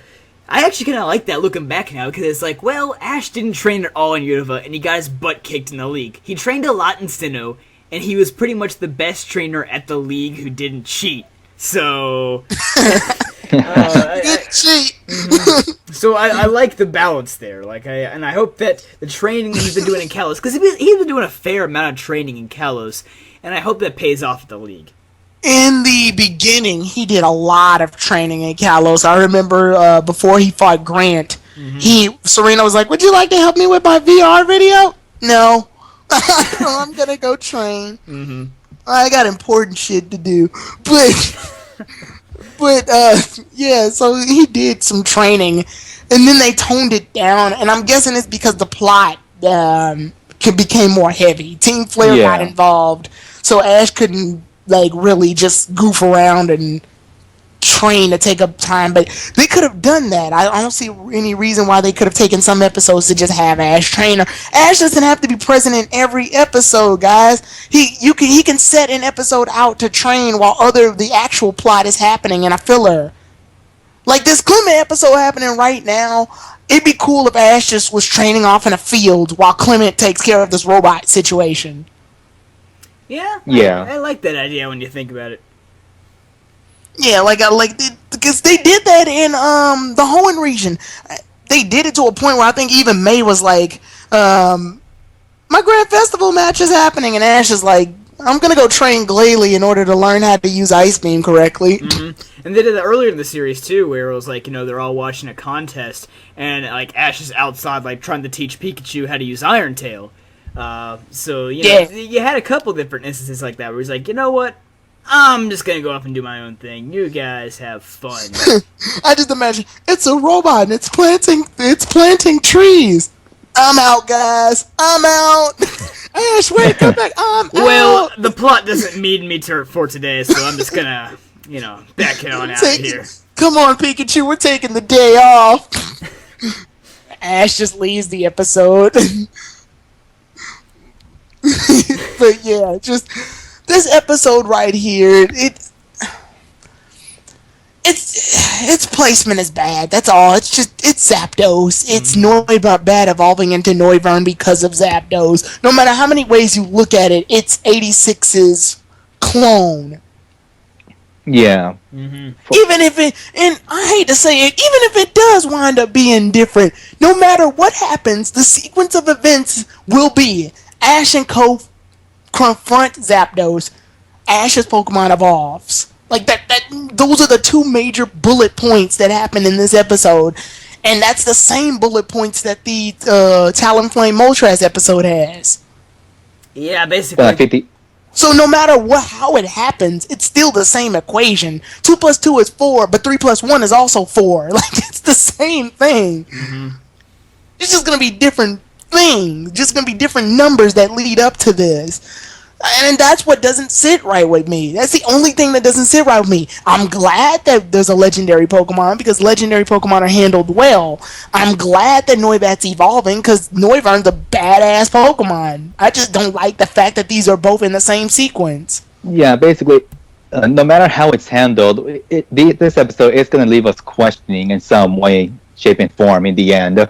actually kind of like that looking back now, because it's like, well, Ash didn't train at all in Unova, and he got his butt kicked in the league. He trained a lot in Sinnoh, and he was pretty much the best trainer at the league who didn't cheat. So... So I like the balance there. I hope that the training that he's been doing in Kalos, because he's been doing a fair amount of training in Kalos, and I hope that pays off at the league. In the beginning, he did a lot of training in Kalos. I remember before he fought Grant, Serena was like, "Would you like to help me with my VR video?" No, I'm gonna go train. Mm-hmm. I got important shit to do, But yeah, so he did some training, and then they toned it down, and I'm guessing it's because the plot became more heavy. Team Flare got involved, so Ash couldn't really just goof around and train to take up time. But they could have done that. I don't see any reason why they could have taken some episodes to just have Ash train. Ash doesn't have to be present in every episode, guys. He can set an episode out to train while the actual plot is happening in a filler. Like this Clement episode happening right now. It'd be cool if Ash just was training off in a field while Clement takes care of this robot situation. Yeah. I like that idea when you think about it. Yeah, because they did that in the Hoenn region. They did it to a point where I think even May was like, my Grand Festival match is happening, and Ash is like, I'm gonna go train Glalie in order to learn how to use Ice Beam correctly. Mm-hmm. And they did that earlier in the series too, where it was like, they're all watching a contest, and like Ash is outside like trying to teach Pikachu how to use Iron Tail. So you had a couple different instances like that where he's like, you know what? I'm just gonna go off and do my own thing. You guys have fun. I just imagine it's a robot and it's planting trees. I'm out, guys. I'm out. Ash, wait, come back. I'm out. Well, the plot doesn't need me for today, so I'm just gonna, back it on out of here. Come on, Pikachu, we're taking the day off. Ash just leaves the episode. But yeah, just this episode right here, its placement is bad. That's all. It's Zapdos. It's Noibat evolving into Noivern because of Zapdos. No matter how many ways you look at it, it's 86's clone. Yeah. Mm-hmm. Even if and I hate to say it, even if it does wind up being different, no matter what happens, the sequence of events will be Ash and Co confront Zapdos. Ash's Pokemon evolves. Like that those are the two major bullet points that happen in this episode. And that's the same bullet points that the Talonflame Moltres episode has. Yeah, basically. So no matter how it happens, it's still the same equation. 2 + 2 is 4, but 3 + 1 is also 4. Like, it's the same thing. Mm-hmm. It's just going to be different things. Just going to be different numbers that lead up to this. And that's what doesn't sit right with me. That's the only thing that doesn't sit right with me. I'm glad that there's a legendary Pokemon because legendary Pokemon are handled well. I'm glad that Noibat's evolving because Noivern's a badass Pokemon. I just don't like the fact that these are both in the same sequence. Yeah, basically, no matter how it's handled, this episode is going to leave us questioning in some way, shape, and form in the end.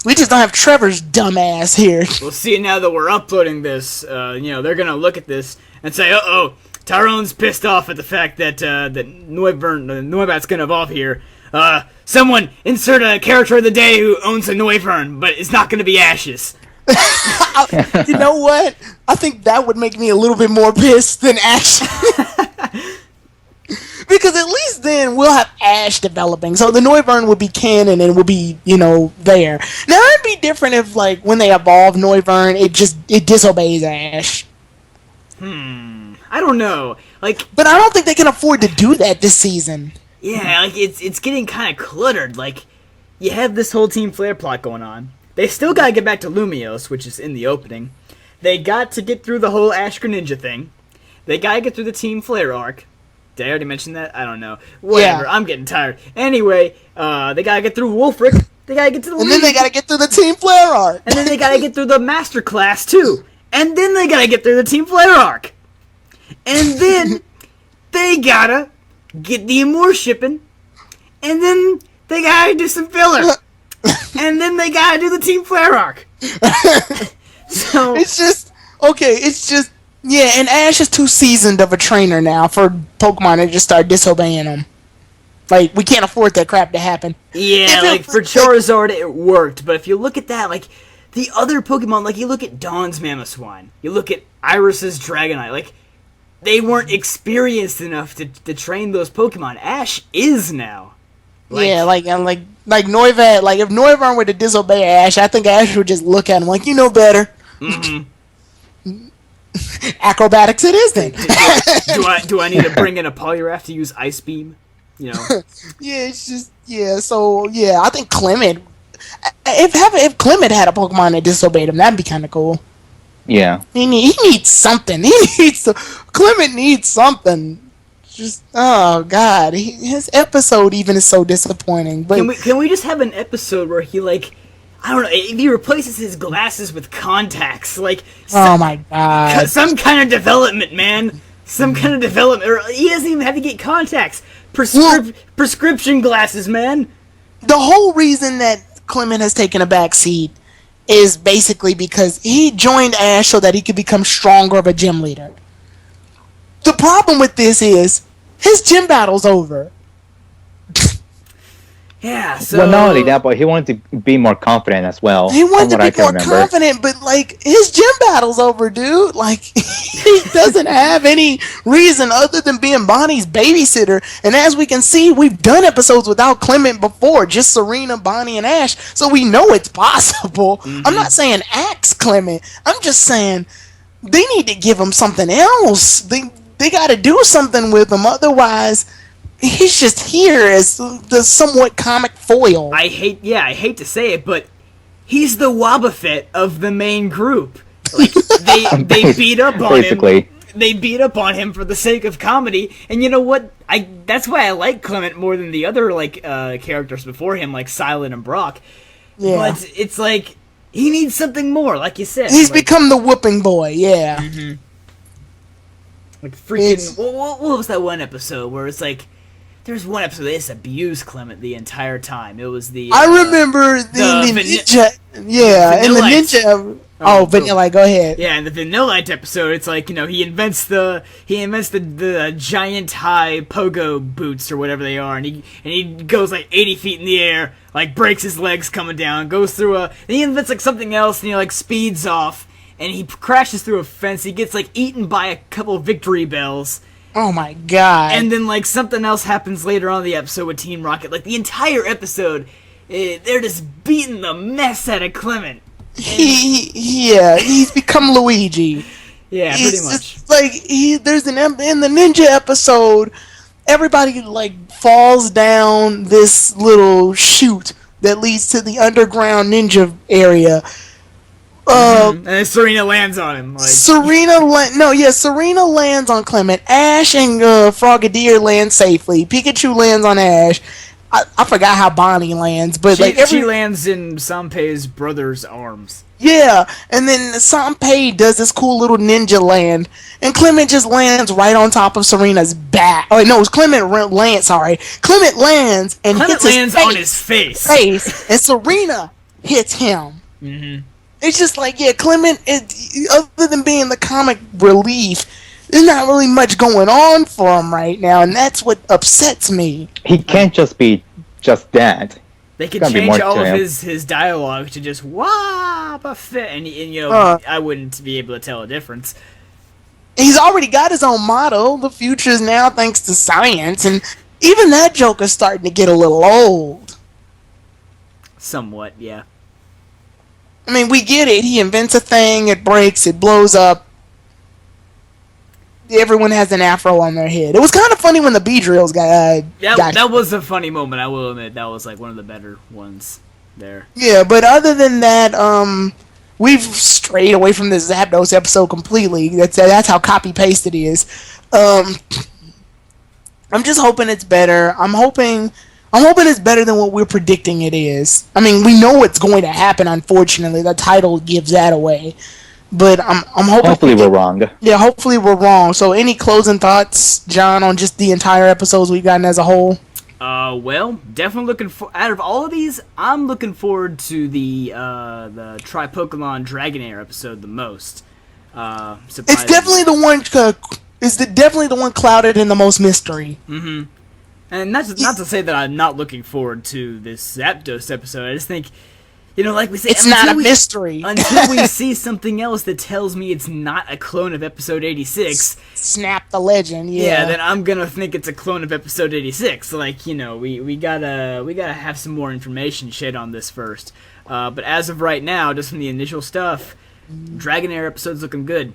We just don't have Trevor's dumbass here. We'll see now that we're uploading this. They're gonna look at this and say, "Uh-oh, Tyrone's pissed off at the fact that Noibat's gonna evolve here. Someone insert a character of the day who owns a Noivern, but it's not gonna be Ashes." You know what? I think that would make me a little bit more pissed than Ash. Because at least then we'll have Ash developing. So the Noivern would be canon and would be, there. Now it'd be different if, like, when they evolve Noivern, it disobeys Ash. I don't know. But I don't think they can afford to do that this season. Yeah, it's getting kind of cluttered. Like, you have this whole Team Flare plot going on. They still gotta get back to Lumiose, which is in the opening. They got to get through the whole Ash Greninja thing. They gotta get through the Team Flare arc. Did I already mention that? I don't know. Whatever, yeah. I'm getting tired. Anyway, they gotta get through Wolfric. They gotta get to the And then they gotta get through the Team Flare arc. And then they gotta get through the Master Class, too. And then they gotta get through the Team Flare arc. And then they gotta get the Amore shipping. And then they gotta do some filler. And then they gotta do the Team Flare arc. So it's just yeah, and Ash is too seasoned of a trainer now for Pokemon to just start disobeying him. Like, we can't afford that crap to happen. Yeah, like, for Charizard it worked, but if you look at that, like, the other Pokemon, like, you look at Dawn's Mamoswine, you look at Iris's Dragonite, like, they weren't experienced enough to train those Pokemon. Ash is now. Yeah, like Noivat, like, if Noivern were to disobey Ash, I think Ash would just look at him like, you know better. Mm-hmm. Acrobatics it is then. do I need to bring in a Poliwrath to use Ice Beam? Yeah, it's just I think Clement. If Clement had a Pokemon that disobeyed him, that'd be kind of cool. Yeah, he needs something. Clement needs something. Just god, his episode even is so disappointing. But can we just have an episode where he, like, I don't know, if he replaces his glasses with contacts, like, oh my god, some kind of development, man. Some kind of development. Or he doesn't even have to get contacts. Prescription glasses, man. The whole reason that Clement has taken a back seat is basically because he joined Ash so that he could become stronger of a gym leader. The problem with this is his gym battle's over. Yeah, so... Well, not only that, but he wanted to be more confident as well. He wanted to be more confident, but, like, his gym battle's over, dude. Like, he doesn't have any reason other than being Bonnie's babysitter. And as we can see, we've done episodes without Clement before. Just Serena, Bonnie, and Ash. So we know it's possible. Mm-hmm. I'm not saying axe Clement. I'm just saying they need to give him something else. They got to do something with him. Otherwise... he's just here as the somewhat comic foil. I hate to say it, but he's the Wobbuffet of the main group. Like, they beat up on him. They beat up on him for the sake of comedy, and you know what? That's why I like Clement more than the other characters before him, like Silent and Brock. Yeah. But it's like he needs something more, like you said. He's become the whooping boy. Yeah. Mm-hmm. Like freaking. What was that one episode where it's like? There's one episode that just abused Clement the entire time. It was the... I remember the ninja... Yeah, in the ninja... Vanillite, go ahead. Yeah, in the Vanillite episode, it's like, he invents the giant high pogo boots or whatever they are, and he goes like 80 feet in the air, like breaks his legs coming down, goes through and he invents like something else, and he like speeds off, and he crashes through a fence. He gets like eaten by a couple of victory bells. Oh my god. And then, like, something else happens later on in the episode with Team Rocket. Like, the entire episode, they're just beating the mess out of Clement. He's become Luigi. Yeah, pretty much. Just, like, there's in the ninja episode, everybody, like, falls down this little chute that leads to the underground ninja area. And then Serena lands on him. Like, Serena lands on Clement. Ash and Frogadier land safely. Pikachu lands on Ash. I forgot how Bonnie lands, but she lands in Sanpei's brother's arms. Yeah, and then Sanpei does this cool little ninja land, and Clement just lands right on top of Serena's back. Oh no, it's Clement lands. Sorry, Clement lands and Clement hits on his face, and Serena hits him. Mm-hmm. It's just like, yeah, Clement. Other than being the comic relief, there's not really much going on for him right now, and that's what upsets me. He can't just be just that. They could change all of his dialogue to just "wah" fit, and you know, I wouldn't be able to tell a difference. He's already got his own motto. The future is now thanks to science, and even that joke is starting to get a little old. Somewhat, yeah. I mean, we get it. He invents a thing, it breaks, it blows up. Everyone has an afro on their head. It was kind of funny when the Beedrills got that was a funny moment, I will admit. That was like one of the better ones there. Yeah, but other than that, we've strayed away from this Zapdos episode completely. That's how copy-paste it is. I'm just hoping it's better. I'm hoping it's better than what we're predicting it is. I mean, we know what's going to happen, unfortunately. The title gives that away. But I'm hoping... Hopefully we're wrong. Yeah, hopefully we're wrong. So any closing thoughts, John, on just the entire episodes we've gotten as a whole? Well, definitely looking for... Out of all of these, I'm looking forward to the Tri-Pokemon Dragonair episode the most. It's definitely the one... definitely the one clouded in the most mystery. Mm-hmm. And that's not to say that I'm not looking forward to this Zapdos episode. I just think... You know, like we say, it's not a mystery. Until we see something else that tells me it's not a clone of episode 86. Snap the legend, yeah. Yeah, then I'm gonna think it's a clone of episode 86. Like, you know, we gotta have some more information shed on this first. But as of right now, just from the initial stuff, Dragonair episode's looking good.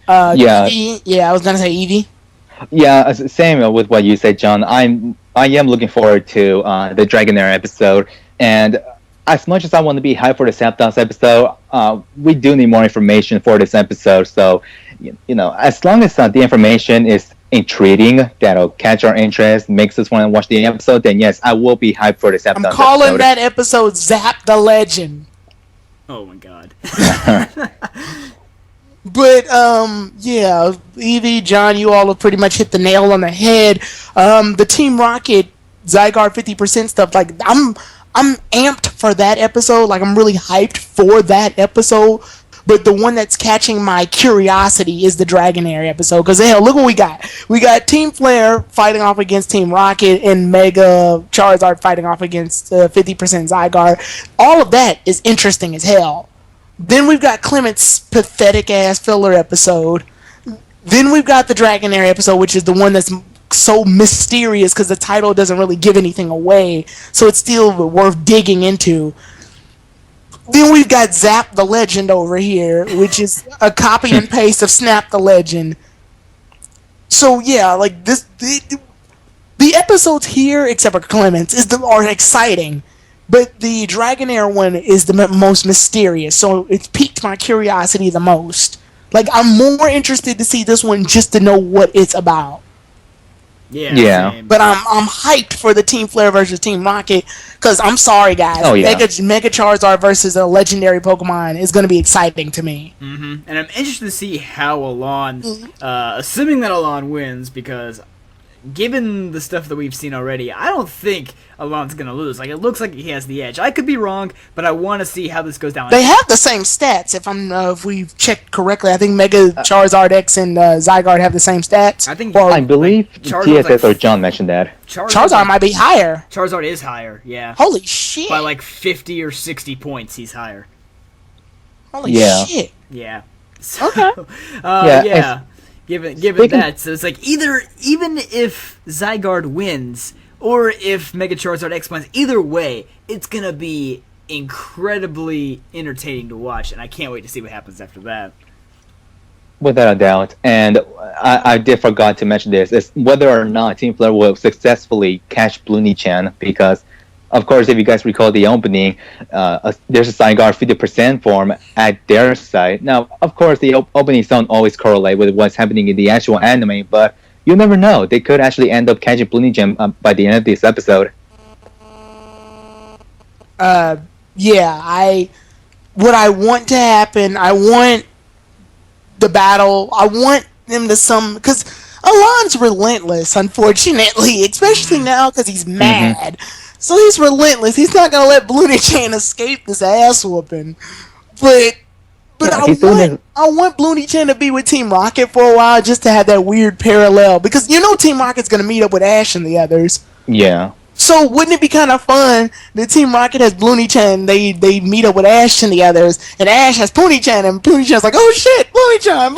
Yeah. I was gonna say Eevee. Yeah, same with what you said, John. I am looking forward to the Dragonair episode. And as much as I want to be hyped for the Zapdos episode, we do need more information for this episode. So, you know, as long as the information is intriguing, that'll catch our interest, makes us want to watch the episode, then yes, I will be hyped for the Zapdos episode. I'm calling that episode Zap the Legend. Oh my god. But, yeah, Eevee, John, you all have pretty much hit the nail on the head. The Team Rocket Zygarde 50% stuff, like, I'm amped for that episode. Like, I'm really hyped for that episode. But the one that's catching my curiosity is the Dragonair episode. Because, hell, look what we got. We got Team Flare fighting off against Team Rocket and Mega Charizard fighting off against 50% Zygarde. All of that is interesting as hell. Then we've got Clement's pathetic-ass filler episode. Then we've got the Dragonair episode, which is the one that's so mysterious because the title doesn't really give anything away, so it's still worth digging into. Then we've got Zap the Legend over here, which is a copy and paste of Snap the Legend. So yeah, like this, the episodes here, except for Clement's, are exciting, but the Dragonair one is the most mysterious. So it's piqued my curiosity the most. Like, I'm more interested to see this one just to know what it's about. Yeah. Same. But I'm hyped for the Team Flare versus Team Rocket, because I'm sorry, guys. Oh, yeah. Mega Charizard versus a legendary Pokemon is going to be exciting to me. Mm-hmm. And I'm interested to see how Alon, assuming that Alon wins, because given the stuff that we've seen already, I don't think Alon's going to lose. Like, it looks like he has the edge. I could be wrong, but I want to see how this goes down. They have the same stats, if we've checked correctly. I think Mega Charizard X and Zygarde have the same stats. I believe GSS or John mentioned that. Charizard might be higher. Charizard is higher, yeah. Holy shit. By like 50 or 60 points, he's higher. Holy shit. Yeah. So, okay. Yeah. Given that, so it's like even if Zygarde wins, or if Mega Charizard X wins, either way, it's gonna be incredibly entertaining to watch, and I can't wait to see what happens after that. Without a doubt. And I did forgot to mention this, is whether or not Team Flare will successfully catch Bloony-chan, because of course, if you guys recall the opening, there's a Zygarde 50% form at their site. Now, of course, the openings don't always correlate with what's happening in the actual anime, but you never know. They could actually end up catching Bloony Gem by the end of this episode. Yeah, what I want to happen, I want the battle, I want them to because Alon's relentless, unfortunately, especially now because he's mad. So he's relentless. He's not gonna let Bloony Chan escape this ass whooping. But Yeah, I want Bloony Chan to be with Team Rocket for a while just to have that weird parallel, because Team Rocket's gonna meet up with Ash and the others. Yeah. So wouldn't it be kind of fun that Team Rocket has Bloony Chan, they meet up with Ash and the others, and Ash has Pony Chan, and Pony Chan's like, oh shit, Bloony Chan,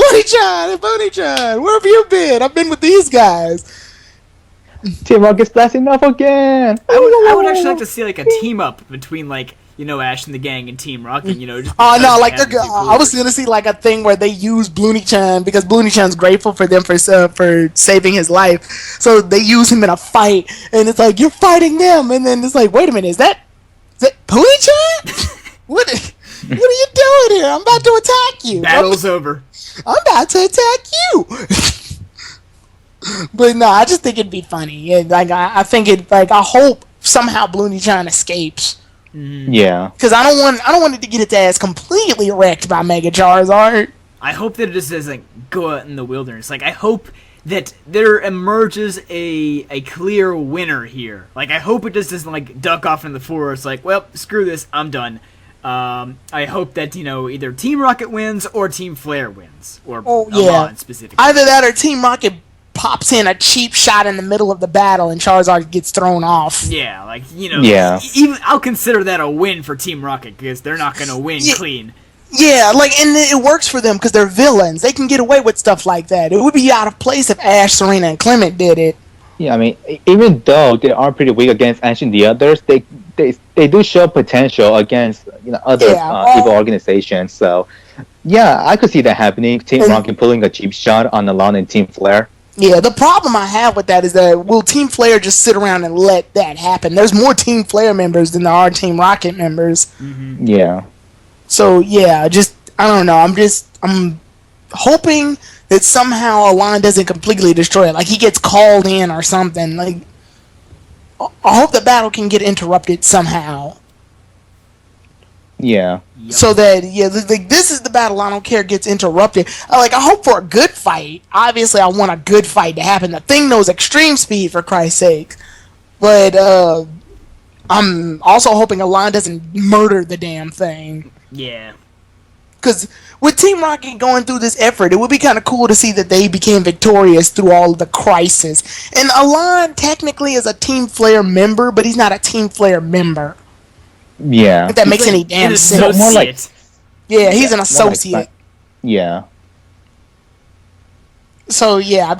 where have you been? I've been with these guys. Team Rocket's blasting off again. I would actually like to see like a team up between like Ash and the gang and Team Rocket. Just Oh no, like because I was gonna see like a thing where they use Bloony Chan because Bloony Chan's grateful for them for saving his life, so they use him in a fight, and it's like, you're fighting them, and then it's like, wait a minute, is that Bloony Chan? What are you doing here? I'm about to attack you. Battle's over. I'm about to attack you. But no, I just think it'd be funny. And like I think I hope somehow Bloony Chan escapes. Yeah. Because I don't want it to get its ass completely wrecked by Mega Charizard. I hope that it just doesn't go out in the wilderness. Like, I hope that there emerges a clear winner here. Like, I hope it just doesn't like duck off in the forest. Like, well, screw this, I'm done. I hope that either Team Rocket wins or Team Flare wins, or Alon specifically. Either that or Team Rocket pops in a cheap shot in the middle of the battle and Charizard gets thrown off. Yeah, like, Yeah. even I'll consider that a win for Team Rocket, because they're not going to win clean. Yeah, like, and it works for them because they're villains. They can get away with stuff like that. It would be out of place if Ash, Serena, and Clement did it. Yeah, I mean, even though they are pretty weak against Ash and the others, they do show potential against other evil organizations. So, yeah, I could see that happening. Team Rocket pulling a cheap shot on Alon and Team Flare. Yeah, the problem I have with that is that will Team Flare just sit around and let that happen? There's more Team Flare members than there are Team Rocket members. Mm-hmm. Yeah. So yeah, I don't know. I'm hoping that somehow Alon doesn't completely destroy it. Like he gets called in or something. Like I hope the battle can get interrupted somehow. Yeah. Yep. So that this is the battle I don't care gets interrupted. I hope for a good fight. Obviously, I want a good fight to happen. The thing knows extreme speed, for Christ's sake. But I'm also hoping Alon doesn't murder the damn thing. Yeah. Because with Team Rocket going through this effort, it would be kind of cool to see that they became victorious through all of the crisis. And Alon technically is a Team Flare member, but he's not a Team Flare member. Yeah. If that makes any damn sense. More like, yeah, he's an associate. Yeah. So yeah,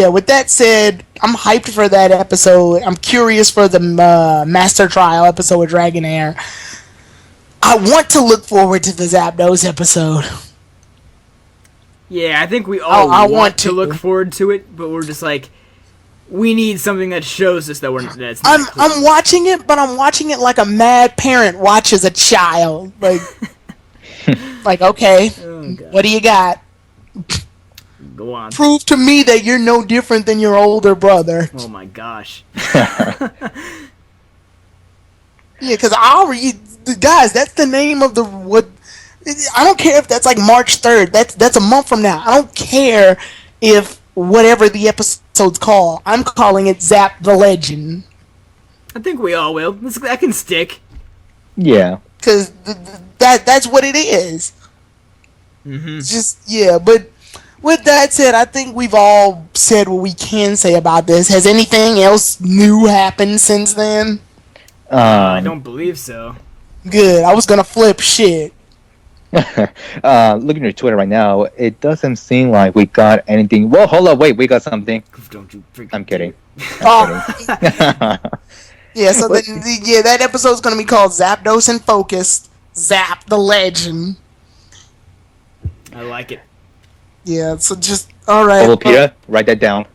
with that said, I'm hyped for that episode. I'm curious for the Master Trial episode with Dragonair. I want to look forward to the Zapdos episode. Yeah, I think we all want to look forward to it, but we're just like, we need something that shows us that's not clear. I'm watching it, but I'm watching it like a mad parent watches a child. Like, okay, what do you got? Go on. Prove to me that you're no different than your older brother. Oh my gosh. Yeah, because guys, that's the name of what. I don't care if that's like March 3rd. That's a month from now. I don't care if whatever the episode's called. I'm calling it Zap the Legend. I think we all will. That can stick. Yeah. Because that's what it is. Mm-hmm. Just, but with that said, I think we've all said what we can say about this. Has anything else new happened since then? I don't believe so. Good. I was going to flip shit. Looking at Twitter right now, it doesn't seem like we got anything. Well, hold up, wait, we got something. Don't you I'm kidding. Yeah, so that episode's gonna be called Zapdos and Focus, Zap the Legend. I like it. Yeah, so just alright. Peter, write that down.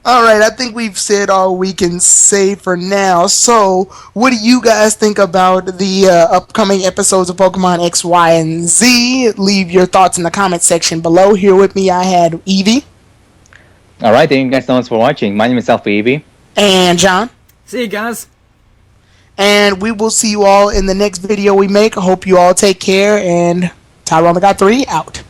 All right, I think we've said all we can say for now. So, what do you guys think about the upcoming episodes of Pokemon X, Y, and Z? Leave your thoughts in the comment section below. Here with me, I had Evie. All right, thank you guys so much for watching. My name is Alpha Evie. And John. See you guys. And we will see you all in the next video we make. I hope you all take care. And Tyrone the God 3 out.